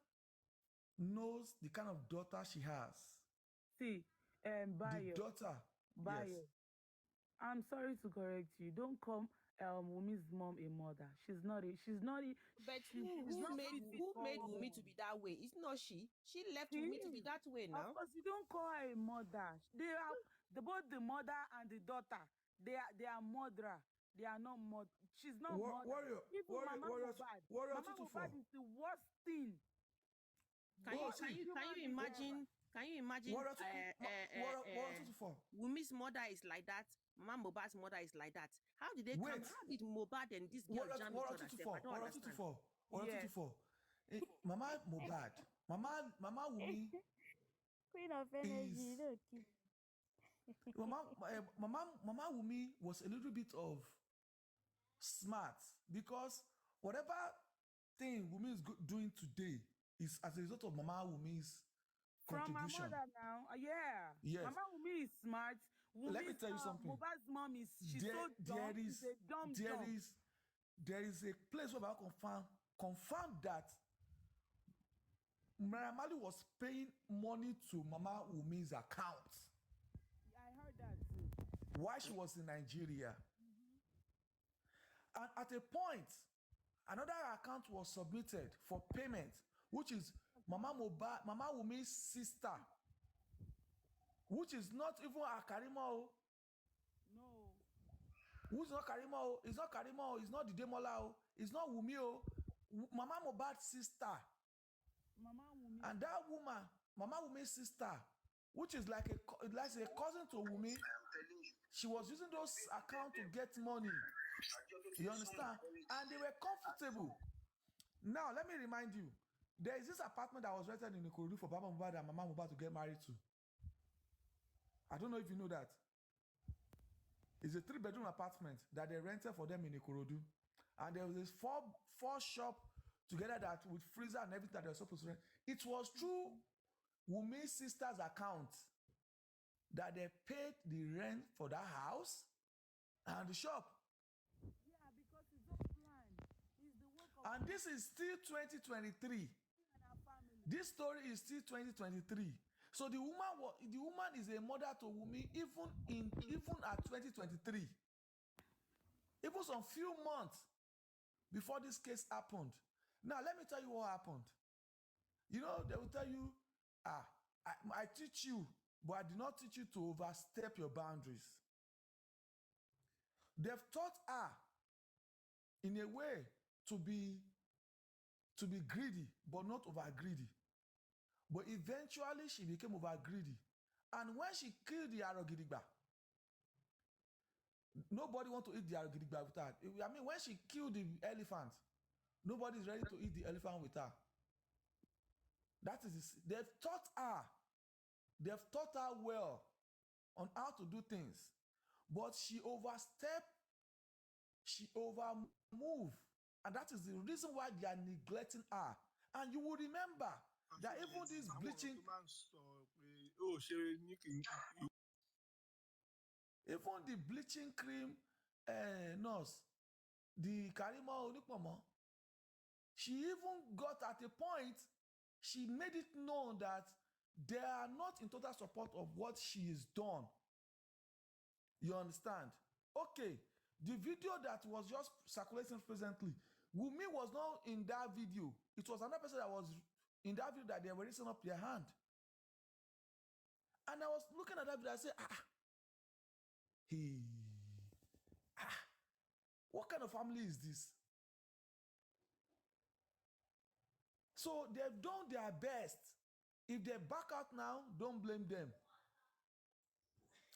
knows the kind of daughter she has. See, The Bayo, daughter, yes. Bayo, I'm sorry to correct you. Don't call Wumi's mom a mother. She's not a. She's not a. But She's not fit to who call made Wumi to one. be that way? It's not she. She left She Wumi to be is. that way Of now. course, you don't call her a mother. They are both the mother and the daughter. They are mother. They are not mother. She's not mother. Even Mama Mohbad. Mama Mohbad is the worst thing. Can you imagine? Can you imagine? Wumi's mother is like that. Mama Mohbad's mother is like that. How did they come? How did Mohbad and this girl jam each other? I don't understand. Mama Mohbad, Mama Wumi Queen of energy, is look. Mama Wumi was a little bit of smart because whatever thing Wumi is doing today is as a result of Mama Wumi's From my contribution. mother now. Yeah. Yes. Mama Wumi is smart. Let me tell you something. Mohbad's mom is she's so dumb. She's a dumb. There is a place where I confirm that Naira Marley was paying money to Mama Wumi's account I heard that too. while she was in Nigeria. And at a point, another account was submitted for payment, which is Mama Wumi's sister, which is not even a Karima. No. Who's not Karima? It's not Karima. It's not Didemola. It's not Wumi. Mama Mohbad's sister. Mama Wumi. And that woman, Mama Wumi's sister, which is like a cousin to Wumi, she was using those accounts to get money. You understand? And they were comfortable. Now, let me remind you, there is this apartment that was rented in Ikorodu for Baba Mohbad and Mama Mohbad to get married to. I don't know if you know that. It's a 3-bedroom apartment that they rented for them in Ikorodu. And there was this four shop together that with freezer and everything that they were supposed to rent. It was through Wumi's sister's account that they paid the rent for that house and the shop. Yeah, because it's all planned. It's the work of And this is still 2023. and our family. This story is still 2023. So the woman is a mother to Wumi even at 2023. Even some few months before this case happened. Now let me tell you what happened. You know, they will tell you, I teach you, but I did not teach you to overstep your boundaries. They've taught her in a way to be greedy, but not over greedy. But eventually she became over greedy. And when she killed the Arogidigba, nobody want to eat the Arogidigba with her. I mean, when she killed the elephant, nobody is ready to eat the elephant with her. That is, they've taught her well on how to do things. But she overstepped, she overmoved. And that is the reason why they are neglecting her. And you will remember that even this bleaching, even the bleaching cream nurse, the Karima Onipomo, she even got at a point, she made it known that they are not in total support of what she has done. You understand? Okay, the video that was just circulating presently, Wumi was not in that video. It was another person that was in that video that they were raising up their hand. And I was looking at that video, I said, what kind of family is this? So they've done their best. If they back out now, don't blame them.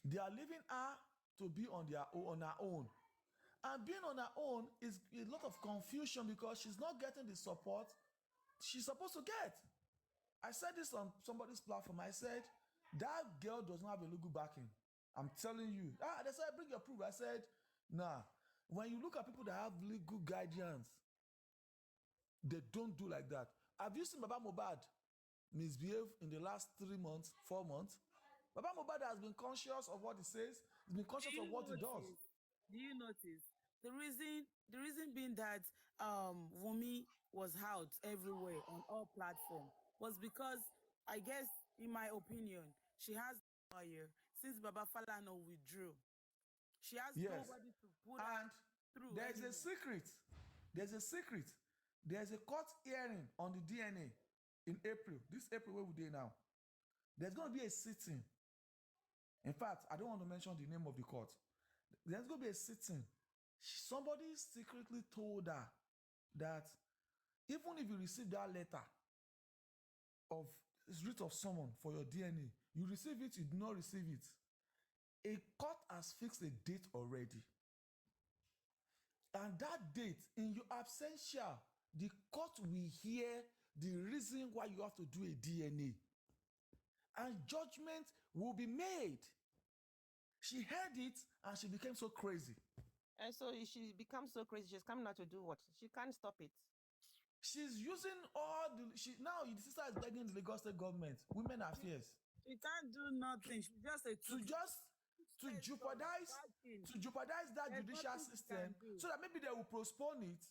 They are leaving her to be on her own. And being on her own is a lot of confusion because she's not getting the support she's supposed to get. I said this on somebody's platform. I said, that girl does not have a legal backing. I'm telling you. They said, bring your proof. I said, nah. When you look at people that have legal guardians, they don't do like that. Have you seen Baba Mohbad misbehave in the last 3 months, 4 months? Baba Mohbad has been conscious of what he says. He's been conscious of what he does. Do you notice? The reason being that Wumi was out everywhere on all platforms was because, I guess, in my opinion, she has a lawyer since Baba Falana withdrew. She has Yes. nobody to put her And through there's a anymore. secret. There's a secret. There's a court hearing on the DNA in April. This April, where we day now. There's going to be a sitting. In fact, I don't want to mention the name of the court. There's going to be a sitting. Somebody secretly told her that even if you receive that letter of writ of summon for your DNA, you receive it, you do not receive it. A court has fixed a date already. And that date, in your absentia, the court will hear the reason why you have to do a DNA. And judgment will be made. She heard it and she became so crazy. And so she becomes so crazy. She's coming out to do what? She can't stop it. She's using all the now the sister is begging the Lagos State government, women affairs, She can't do nothing. She's just a to jeopardize that There's judicial nothing she system, can do. so that maybe they will postpone it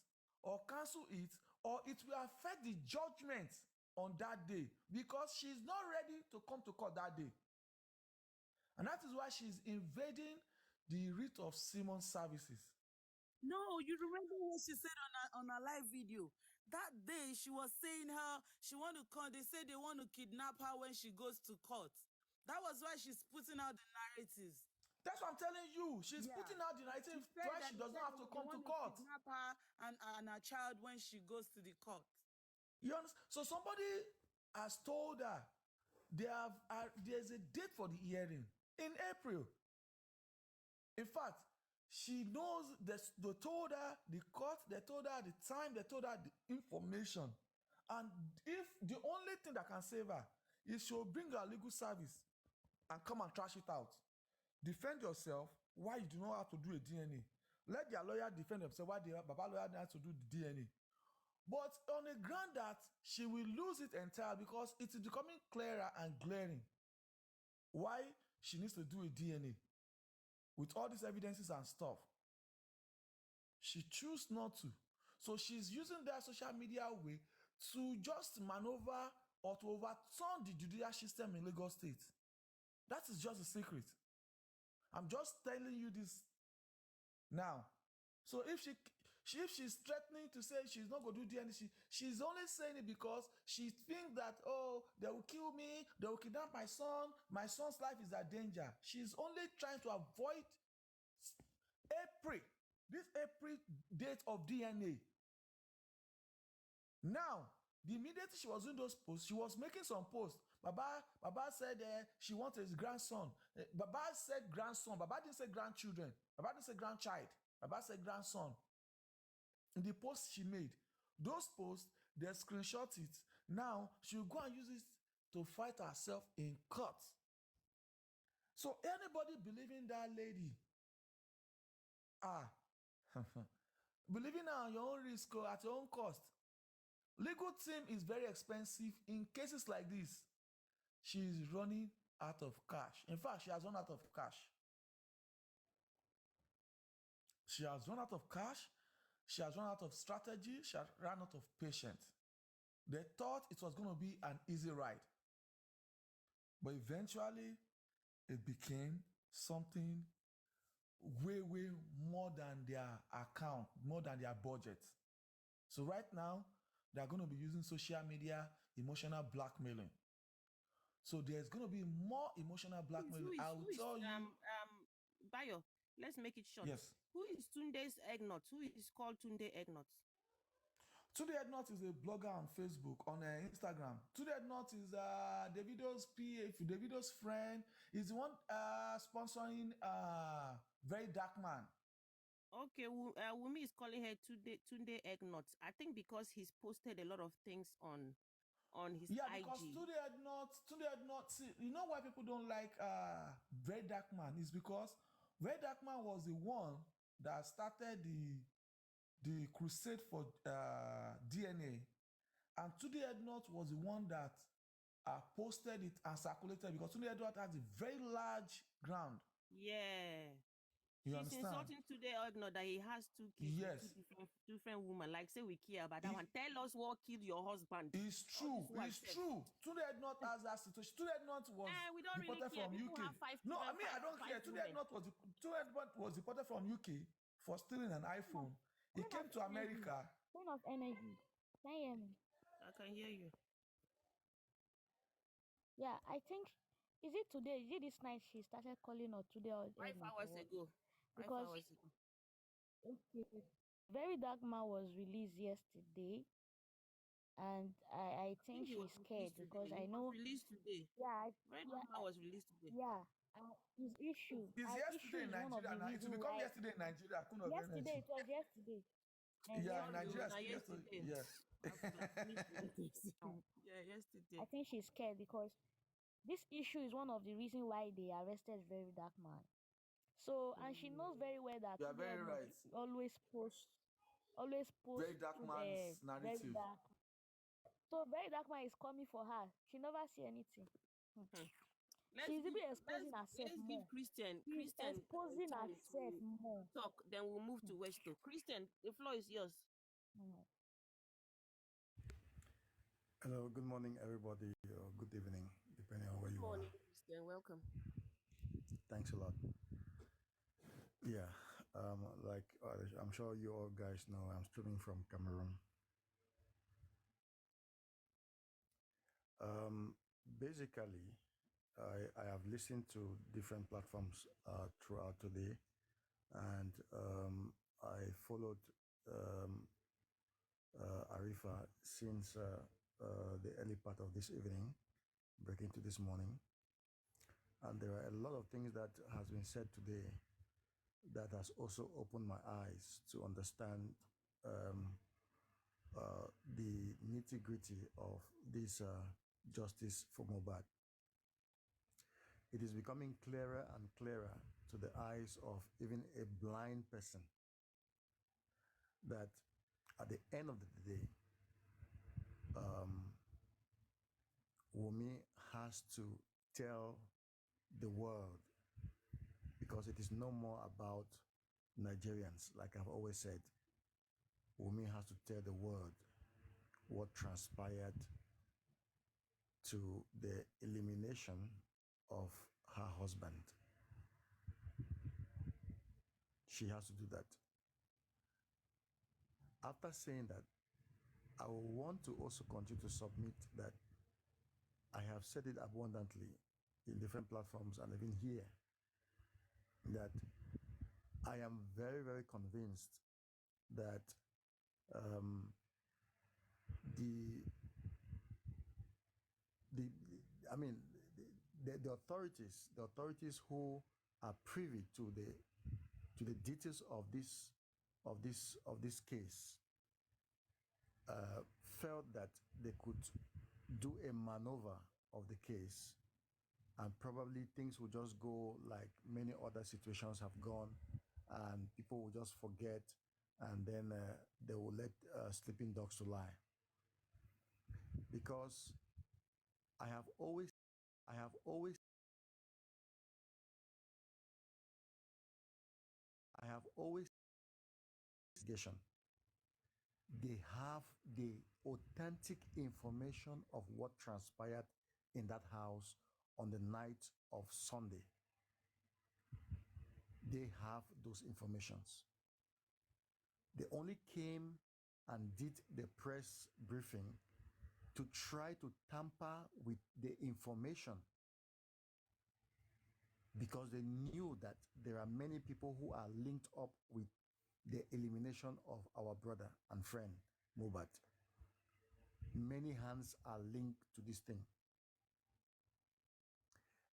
or cancel it, or it will affect the judgment on that day, because she's not ready to come to court that day. And that is why she's invading the writ of Simon services. No, you remember what she said on her live video? That day she was saying she want to come. They say they want to kidnap her when she goes to court. That was why she's putting out the narratives. That's what I'm telling you. She's Yeah. putting out the narrative Said why that she does they not have said to they come to want court. kidnap her and her child when she goes to the court. You understand? So somebody has told her there's a date for the hearing in April. In fact, she knows that they told her the court, they told her the time, they told her the information. And if the only thing that can save her is she'll bring her legal service and come and trash it out. Defend yourself why you do not have to do a DNA. Let their lawyer defend themselves why the Baba lawyer has to do the DNA. But on the ground that she will lose it entirely, because it is becoming clearer and glaring why she needs to do a DNA with all these evidences and stuff. She chooses not to. So she's using that social media way to just maneuver or to overturn the judicial system in Lagos State. That is just a secret. I'm just telling you this now. So if she's threatening to say she's not going to do DNA, she's only saying it because she thinks that, oh, they will kill me, they will kidnap my son's life is at danger. She's only trying to avoid this April date of DNA. Now, the immediately she was doing those posts, she was making some posts. Baba said she wants his grandson. Baba said grandson. Baba didn't say grandchildren. Baba didn't say grandchild. Baba said grandson. In the post she made, those posts, they screenshot it. Now, she'll go and use it to fight herself in court. So anybody believing that lady, believing her on your own risk or at your own cost. Legal team is very expensive. In cases like this, she is running out of cash. In fact, she has run out of cash. She has run out of cash. She has run out of strategy. She has run out of patience. They thought it was going to be an easy ride. But eventually, it became something way more than their account, more than their budget. So right now, they're going to be using social media, emotional blackmailing. So there's going to be more emotional blackmailing. I will tell you. Bayo, let's make it short. Yes. Who is Tunde's Eggnut? Who is called Tunde Eggnut? Tunde Eggnut is a blogger on Facebook, on Instagram. Tunde Eggnut is Davido's PA, Davido's friend. He's the one sponsoring Very Dark Man. Okay, Wumi is calling her Tunde Eggnut. I think because he's posted a lot of things on his IG. Because Tunde Eggnut, see, you know why people don't like Very Dark Man? Is because Very Dark Man was the one that started the crusade for DNA, and Tunde Eggnut was the one that posted it and circulated, because Tunde Eggnut has a very large ground. Yeah. You She's understand? insulting today Ogno that he has 2 kids with Yes, different women. Like say we care about that it, one. Tell us what killed your husband. it's All true. this one It's said. true. Tunde Ednut has that situation. Tunde Ednut was We don't really deported care. from People UK. have 5 No, I children, mean I don't five care. Tunde women. Ednut was deported from UK for stealing an iPhone. He Queen came of to energy. America. Queen of energy. Can you hear me? I can hear you. Yeah, I think, is it today? Is it this night she started calling, or today or 5 night or hours what? ago. 5 Because hours ago. okay, Very Dark Man was released yesterday, and I I think think he was she's scared released because today. I He was know. released today. Yeah, Red yeah, Man was released today. yeah. His issue, It's her yesterday issue in is one of Nigeria the now. It will reason become why. yesterday in Nigeria. Queen of Yesterday, Energy. it was yesterday. And Yeah, in Sorry, Nigeria, now still yesterday. yesterday. Yeah. I've finished with it. Yeah, I yesterday. think she's scared because this issue is one of the reason why they arrested Very Dark Man. So, and she knows very well that You are Tunde very Ednut right. always post Very dark man's Very narrative. Dark. So Very Dark Man is coming for her. She never see anything. Hmm. Let's She's give even exposing herself let's give more. Christian She's exposing time herself to more. talk. Then we'll move to Westo. Christian, the floor is yours. Mm. Hello, good morning, everybody, or good evening, depending on where Good you are. morning, Christian. Welcome. Thanks a lot. Yeah, like I'm sure you all guys know, I'm streaming from Cameroon. Basically, I have listened to different platforms throughout today, and I followed um, Arifa since the early part of this evening, breaking to this morning. And there are a lot of things that has been said today that has also opened my eyes to understand um, the nitty gritty of this justice for Mobad. It is becoming clearer and clearer to the eyes of even a blind person that at the end of the day, Wumi has to tell the world, because it is no more about Nigerians, like I've always said. Wumi has to tell the world what transpired to the elimination of her husband. She has to do that. After saying that, I will want to also continue to submit that I have said it abundantly in different platforms and even here, that I am very, very convinced that um, the the I mean the authorities who are privy to the details of this case felt that they could do a maneuver of the case, and probably things will just go like many other situations have gone, and people will just forget, and then they will let sleeping dogs to lie. Because I have always investigation. They have the authentic information of what transpired in that house on the night of Sunday. They have those informations. They only came and did the press briefing to try to tamper with the information, because they knew that there are many people who are linked up with the elimination of our brother and friend, Mobad. Many hands are linked to this thing.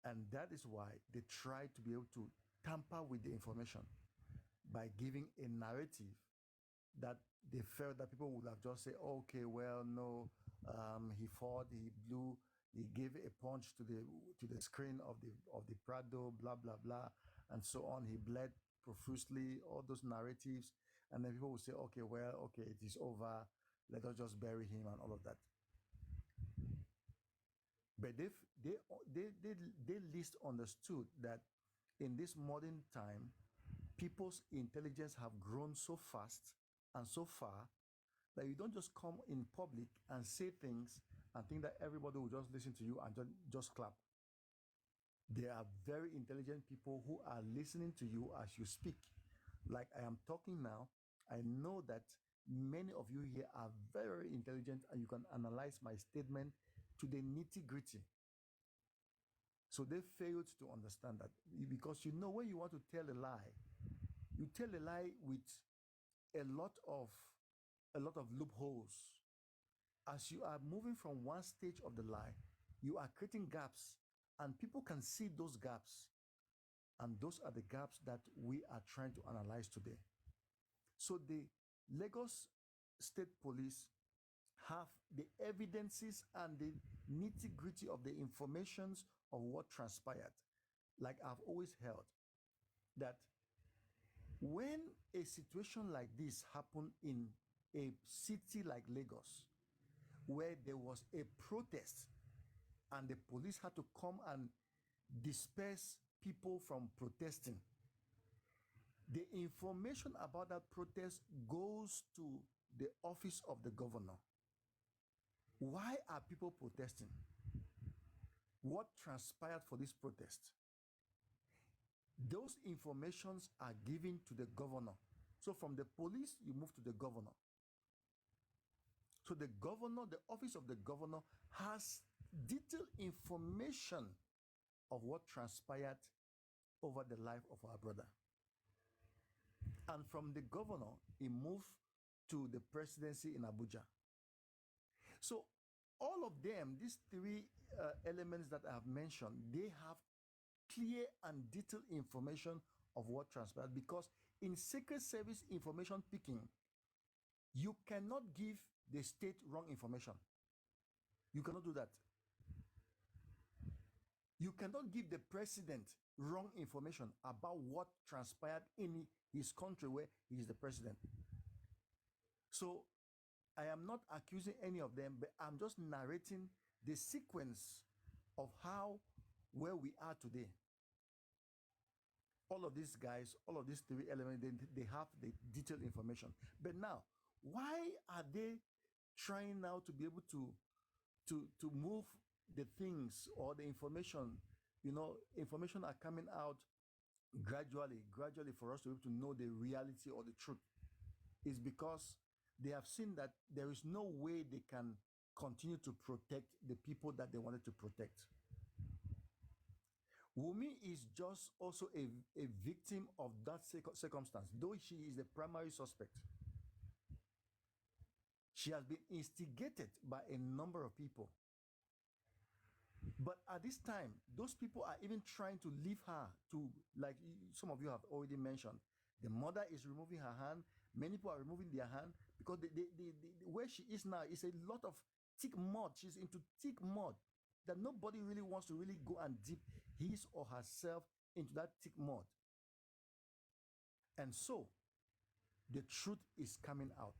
And that is why they try to be able to tamper with the information by giving a narrative that they felt that people would have just said, okay, well, no, he fought, he blew, he gave a punch to the screen of the Prado, blah blah blah, and so on. He bled profusely. All those narratives, and then people will say, okay, well, okay, it is over. Let us just bury him and all of that. But they least understood that in this modern time, people's intelligence have grown so fast and so far that you don't just come in public and say things and think that everybody will just listen to you and just clap. There are very intelligent people who are listening to you as you speak. Like I am talking now, I know that many of you here are very intelligent and you can analyze my statement to the nitty gritty. So they failed to understand that because you know when you want to tell a lie, you tell a lie with a lot of loopholes. As you are moving from one stage of the lie, you are creating gaps and people can see those gaps. And those are the gaps that we are trying to analyze today. So the Lagos State Police have the evidences and the nitty-gritty of the informations of what transpired. Like I've always held that when a situation like this happened in a city like Lagos, where there was a protest and the police had to come and disperse people from protesting, the information about that protest goes to the office of the governor. Why are people protesting? What transpired for this protest? Those informations are given to the governor. So from the police, you move to the governor. So the governor, the office of the governor has detailed information of what transpired over the life of our brother. And from the governor, he moved to the presidency in Abuja. So all of them, these three elements that I have mentioned, they have clear and detailed information of what transpired, because in Secret Service information picking, you cannot give the state wrong information. You cannot do that. You cannot give the president wrong information about what transpired in his country where he is the president. So I am not accusing any of them, but I'm just narrating the sequence of how, where we are today. All of these guys, all of these three elements, they have the detailed information. But now, why are they trying now to be able to move the things or the information? You know, information are coming out gradually for us to be able to know the reality or the truth. Is because they have seen that there is no way they can continue to protect the people that they wanted to protect. Wumi is just also a victim of that circumstance, though she is the primary suspect. She has been instigated by a number of people. But at this time, those people are even trying to leave her to, like some of you have already mentioned, the mother is removing her hand. Many people are removing their hand because where she is now is a lot of thick mud. She's into thick mud that nobody really wants to really go and dip his or herself into that thick mud. And so, the truth is coming out.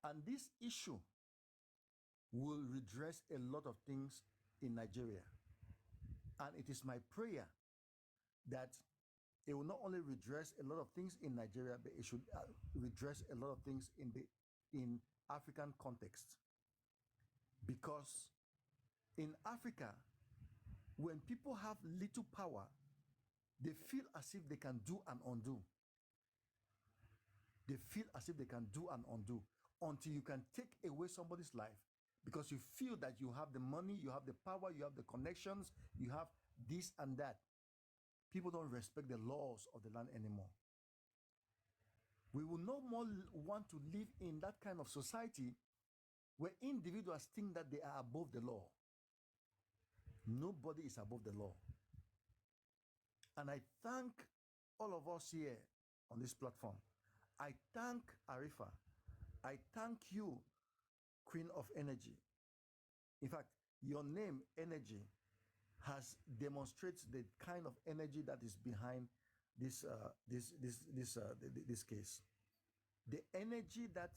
And this issue will redress a lot of things in Nigeria. And it is my prayer that it will not only redress a lot of things in Nigeria, but it should redress a lot of things in African context. Because in Africa, when people have little power, they feel as if they can do and undo. They feel as if they can do and undo until you can take away somebody's life because you feel that you have the money, you have the power, you have the connections, you have this and that. People don't respect the laws of the land anymore. We will no more want to live in that kind of society where individuals think that they are above the law. Nobody is above the law. And I thank all of us here on this platform. I thank Arifa. I thank you, Queen of Energy. In fact, your name, Energy, has demonstrates the kind of energy that is behind this case. The energy that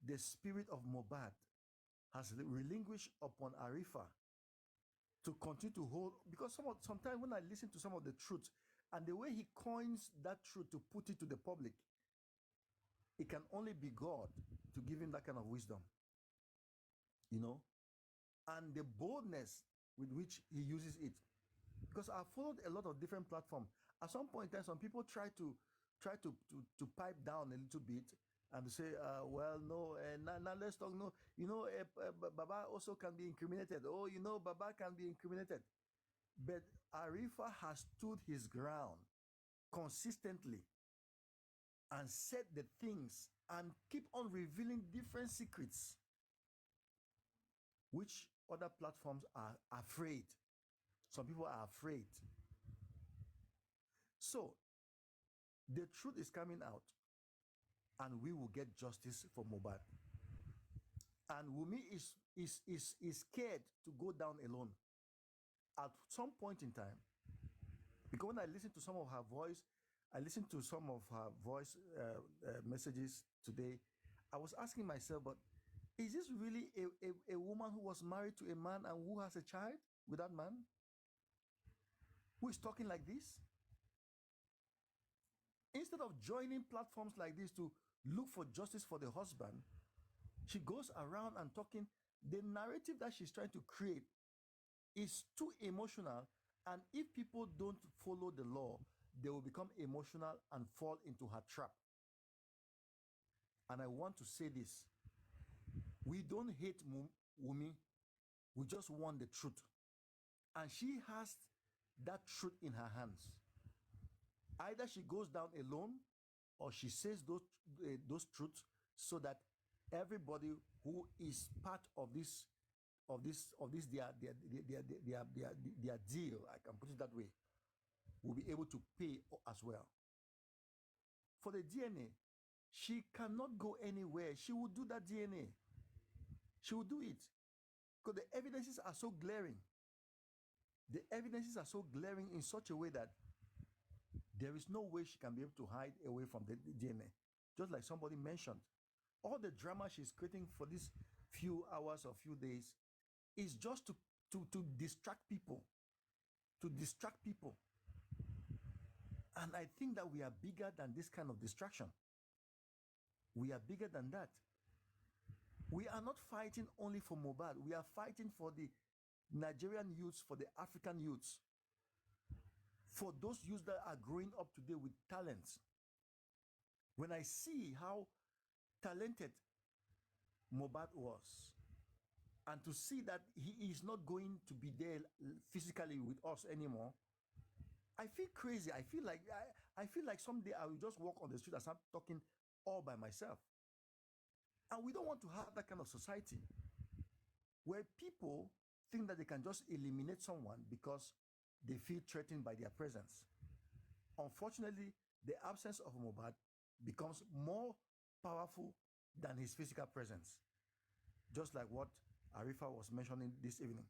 the spirit of Mohbad has relinquished upon Arifa to continue to hold, because sometimes when I listen to some of the truth, And the way he coins that truth to put it to the public, it can only be God to give him that kind of wisdom. You know? And the boldness with which he uses it. Because I followed a lot of different platforms. At some point in time, some people try to pipe down a little bit and say, well, no, now let's talk. No, you know, Baba also can be incriminated. Oh, you know, Baba can be incriminated. But Arifa has stood his ground consistently and said the things and keep on revealing different secrets, which other platforms are afraid. Some people are afraid. So the truth is coming out, and we will get justice for Mohbad. And Wumi is scared to go down alone. At some point in time, because when I listen to some of her voice, I listened to some of her voice messages today, I was asking myself, but is this really a woman who was married to a man and who has a child with that man? Who is talking like this? Instead of joining platforms like this to look for justice for the husband, she goes around and talking. The narrative that she's trying to create is too emotional, and if people don't follow the law, they will become emotional and fall into her trap. And I want to say this: we don't hate Wumi, we just want the truth. And she has that truth in her hands. Either she goes down alone, or she says those truths so that everybody who is part of this their deal, I can put it that way, will be able to pay as well. For the DNA, she cannot go anywhere. She will do that DNA. She will do it because the evidences are so glaring. The evidences are so glaring in such a way that there is no way she can be able to hide away from the DNA. Just like somebody mentioned, all the drama she's creating for these few hours or few days is just to distract people. To distract people. And I think that we are bigger than this kind of distraction. We are bigger than that. We are not fighting only for Mohbad. We are fighting for the Nigerian youths, for the African youths, for those youths that are growing up today with talents. When I see how talented Mohbad was, and to see that he is not going to be there physically with us anymore, I feel crazy. I feel like someday I will just walk on the street and start talking all by myself. And we don't want to have that kind of society where people think that they can just eliminate someone because they feel threatened by their presence. Unfortunately, the absence of Mohbad becomes more powerful than his physical presence. Just like what Arifa was mentioning this evening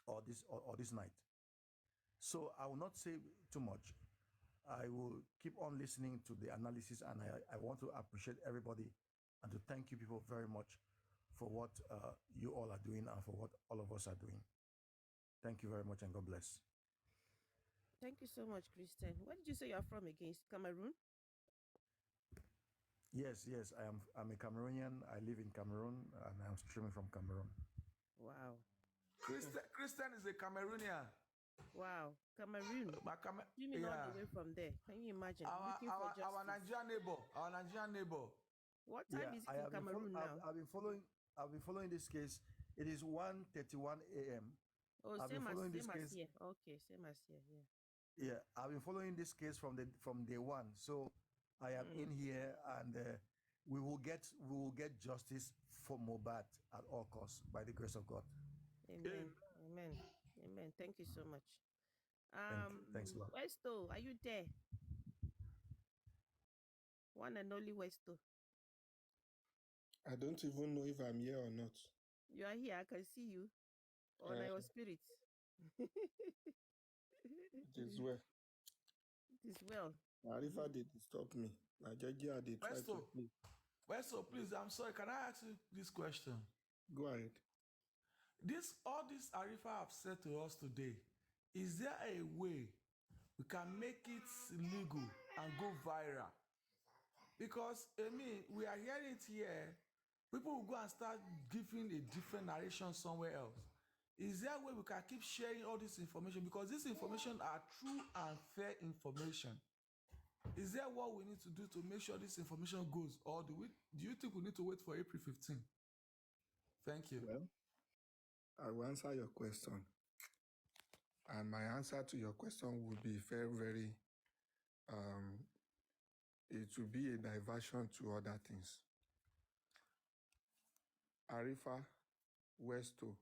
or this night. So I will not say too much. I will keep on listening to the analysis, and I want to appreciate everybody and to thank you people very much for what you all are doing and for what all of us are doing. Thank you very much, and God bless. Thank you so much, Christian. Where did you say you're from again? Cameroon? Yes, I'm a Cameroonian. I live in Cameroon, and I'm streaming from Cameroon. Wow. Christian is a Cameroonian. Wow, Cameroon. Streaming all the way from there. Can you imagine? Looking for justice. Our Nigerian neighbor. What time is it in Cameroon now? I've been following this case. It is 1:31 a.m. Oh, same as here. Okay, same as here. Yeah, I've been following this case from day one. So I am in here, and we will get justice for Mohbad at all costs by the grace of God. Amen. Thank you so much. Thanks a lot. Westo, are you there? One and only Westo. I don't even know if I'm here or not. You are here. I can see you. On your spirit. It is well. It is well. Arifa did stop me. Nigeria did try to play. Westo, please, I'm sorry. Can I ask you this question? Go ahead. All this Arifa have said to us today, is there a way we can make it legal and go viral. Because I mean, we are hearing it here. People will go and start giving a different narration somewhere else. Is there a way we can keep sharing all this information? Because this information are true and fair information. Is there what we need to do to make sure this information goes? Or do you think we need to wait for April 15? Thank you. Well, I will answer your question. And my answer to your question would be very, it will be a diversion to other things. Arifa, Westo,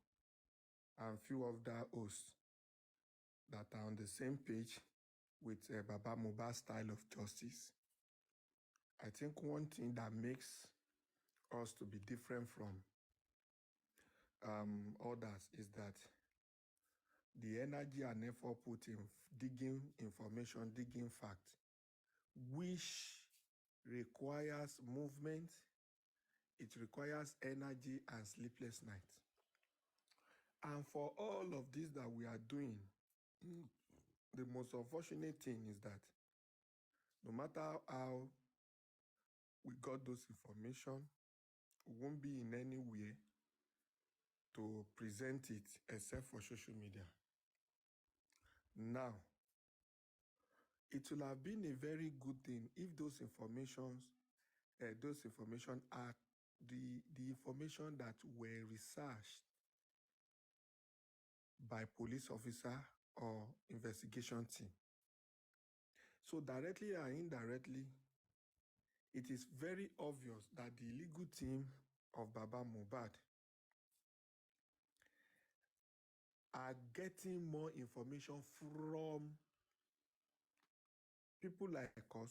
and few of the hosts that are on the same page with Baba Mohbad's style of justice. I think one thing that makes us to be different from others is that the energy and effort put in digging information, digging fact, which requires movement, it requires energy and sleepless nights. And for all of this that we are doing, the most unfortunate thing is that no matter how we got those information, we won't be in any way to present it except for social media. Now, it will have been a very good thing if those information are the information that were researched by police officer or investigation team. So directly or indirectly, it is very obvious that the legal team of Baba Mohbad are getting more information from people like us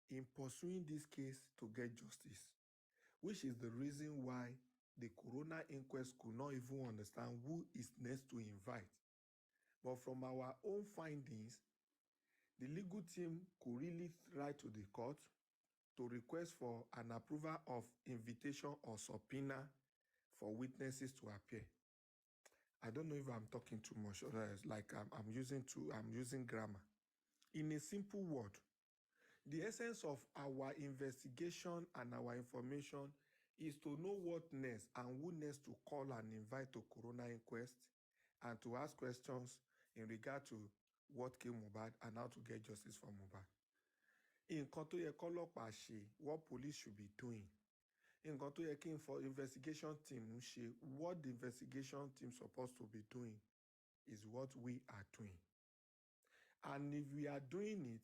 in pursuing this case to get justice, which is the reason why the coroner inquest could not even understand who is next to invite. But from our own findings, the legal team could really write to the court to request for an approval of invitation or subpoena for witnesses to appear. I don't know if I'm talking too much, or like I'm using grammar. In a simple word, the essence of our investigation and our information is to know what next and who next to call and invite to coroner inquest, and to ask questions in regard to what killed Mohbad and how to get justice for Mohbad. Nǹkan tó yẹ kọ́lọ́pàá ṣe, what police should be doing. Nǹkan tó yẹ kí investigation team ṣe, what the investigation team supposed to be doing is what we are doing. And if we are doing it,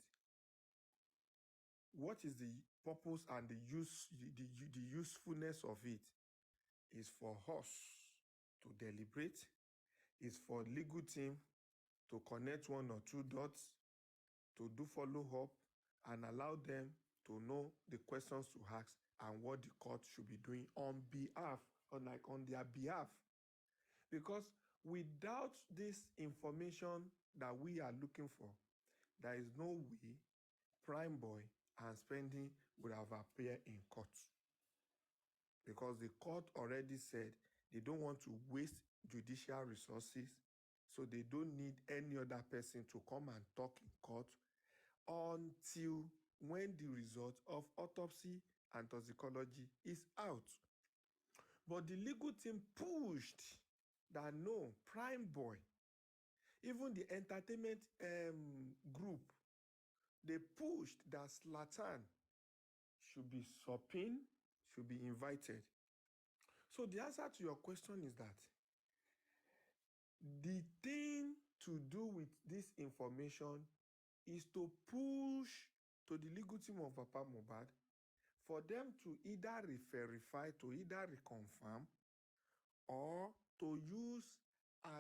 what is the purpose and the usefulness of it is for us to deliberate, is for legal team to connect one or two dots, to do follow-up, and allow them to know the questions to ask and what the court should be doing on their behalf. Because without this information that we are looking for, there is no way Prime Boy and Spending would have appeared in court. Because the court already said they don't want to waste judicial resources, so they don't need any other person to come and talk in court until when the result of autopsy and toxicology is out. But the legal team pushed that no, Prime Boy, even the entertainment group, they pushed that Zlatan should be subpoenaed, should be invited. So the answer to your question is that the thing to do with this information is to push to the legal team of Papa Mohbad for them to either verify, to either reconfirm, or to use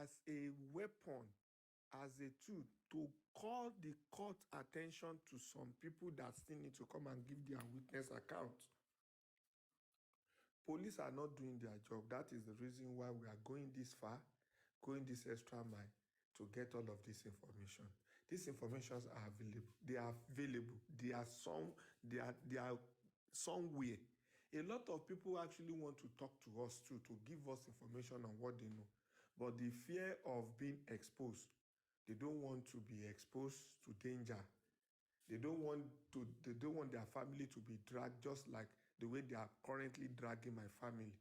as a weapon, as a tool, to call the court attention to some people that still need to come and give their witness account. Police are not doing their job. That is the reason why we are going this far, going this extra mile to get all of this information. These informations are available. They are available. They are somewhere. A lot of people actually want to talk to us too, to give us information on what they know. But the fear of being exposed They don't want to be exposed to danger. They don't want their family to be dragged just like the way they are currently dragging my family.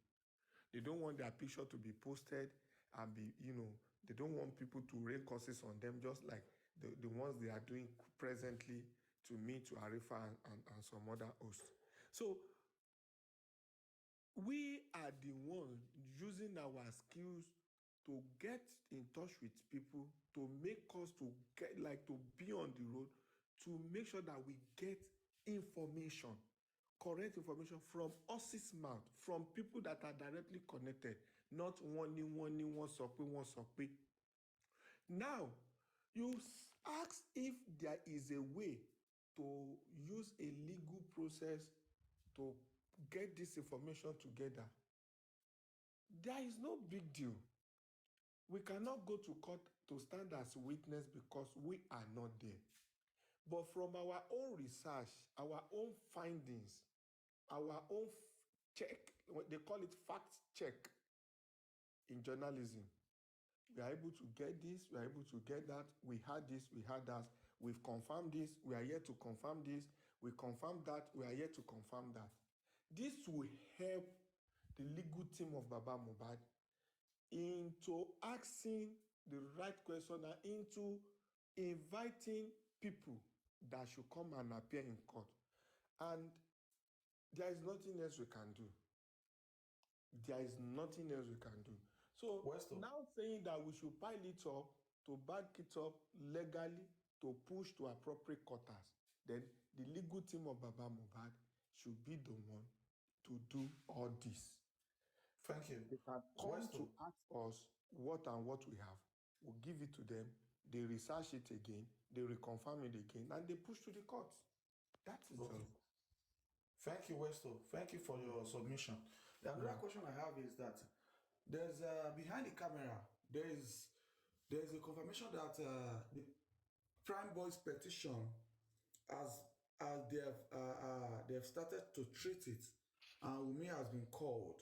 They don't want their picture to be posted and they don't want people to rain curses on them just like the ones they are doing presently to me, to Arifa and some other hosts. So we are the ones using our skills to get in touch with people, to make us to get to be on the road, to make sure that we get information, correct information from horse's mouth, from people that are directly connected, not one sope. Now, you ask if there is a way to use a legal process to get this information together. There is no big deal. We cannot go to court to stand as witness because we are not there. But from our own research, our own findings, our own check, they call it fact check in journalism. We are able to get this, we are able to get that, we had this, we had that, we've confirmed this, we are yet to confirm this, we confirmed that, we are yet to confirm that. This will help the legal team of Baba Mohbad into asking the right question and into inviting people that should come and appear in court. And there is nothing else we can do. There is nothing else we can do. So now saying that we should pile it up, to back it up legally, to push to appropriate quarters, then the legal team of Baba Mohbad should be the one to do all this. Thank you. They can come to ask us what and what we have. We'll give it to them. They research it again. They reconfirm it again, and they push to the courts. That is all. Thank you, Westo. Thank you for your submission. The another question I have is that there's behind the camera there's a confirmation that the Prime Boys petition as they have started to treat it, and Wunmi has been called,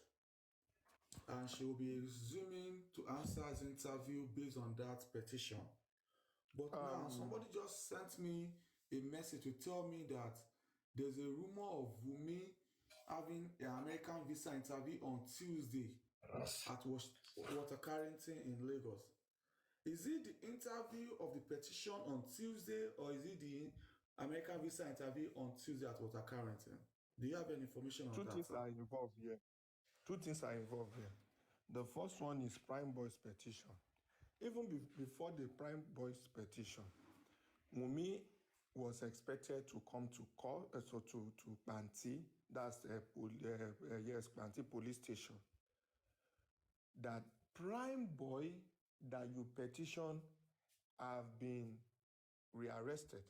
and she will be resuming to answer his interview based on that petition. But now somebody just sent me a message to tell me that there's a rumor of Wunmi having an American visa interview on Tuesday at Water Carrington in Lagos. Is it the interview of the petition on Tuesday, or is it the American visa interview on Tuesday at Water Carrington? Do you have any information on that? Two things are involved here. The first one is Prime Boys petition. Even before the Prime Boys petition, Wunmi was expected to come to court, to Banti, that's Banti police station. That Prime Boy that you petition have been rearrested.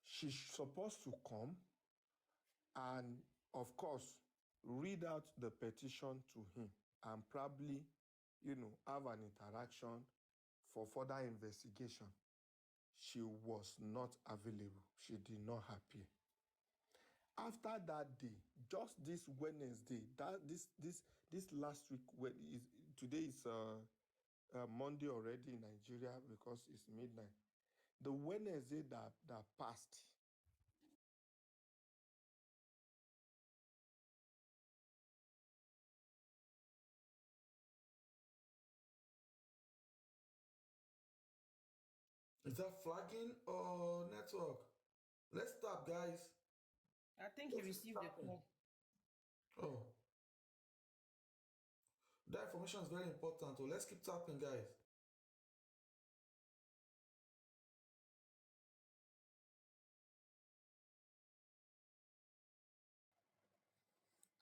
She's supposed to come and, of course, read out the petition to him and probably, have an interaction for further investigation. She was not available. She did not appear. After that day, just this Wednesday, this last week, today is Monday already in Nigeria because it's midnight. The Wednesday that passed, is that flagging or network? Let's stop, guys. I think he received the call. Oh. That information is very important. So let's keep tapping, guys.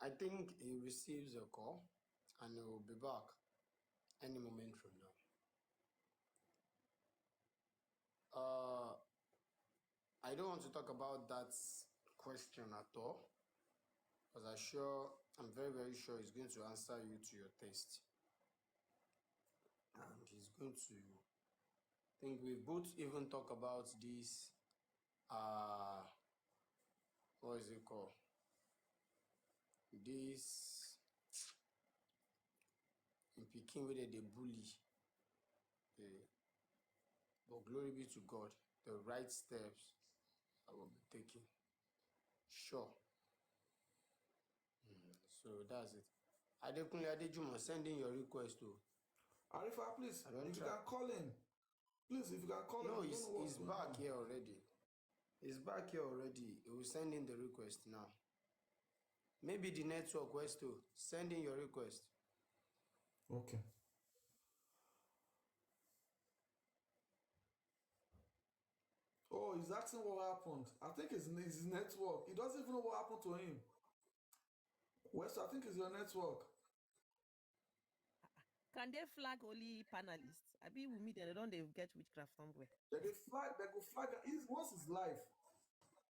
I think he receives a call and he will be back any moment from now. I don't want to talk about that question at all, because I'm very, very sure he's going to answer you to your taste. And he's going to, I think we both even talk about this, what is it called? This, in Peking, where they bully. But glory be to God, the right steps will be taken. Sure. So that's it. Adekunle Adejumo, send in your request too. Arifa, please, I don't if you try. can call in. Please, if you can call No, in, I don't know what's he's going back on. here already. He's back here already. He will send in the request now. Maybe the network was to send in your request. Okay. Oh, he's asking what happened. I think it's his network. He doesn't even know what happened to him. West, I think it's your network. Can they flag only panelists? I be with me, they don't they get witchcraft somewhere. They go flag. Once it's live.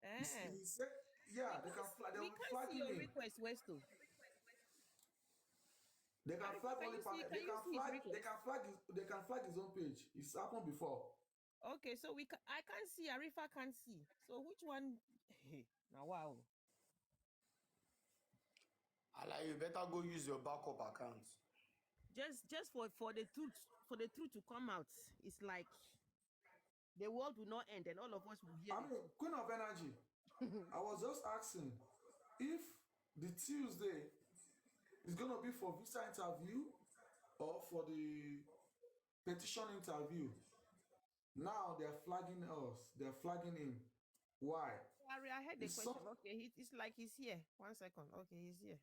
Eh. He said, yeah, they can flag. They We will can't flag see him your in. request, Westo. They can Arifa, flag can only. you see? They Can you can see his flag. request? They can flag his own page. It's happened before. Okay, so I can't see. Arifa can't see. So which one? Hey, now wow. Ala, you better go use your backup account. Just for the truth to come out. It's like the world will not end, and all of us will hear I mean, Queen of Energy. I was just asking if the Tuesday is gonna be for visa interview or for the petition interview. Now they're flagging us. They're flagging him. Why? Sorry, I heard the It's some, question. Okay, it's like he's here. 1 second. Okay, he's here.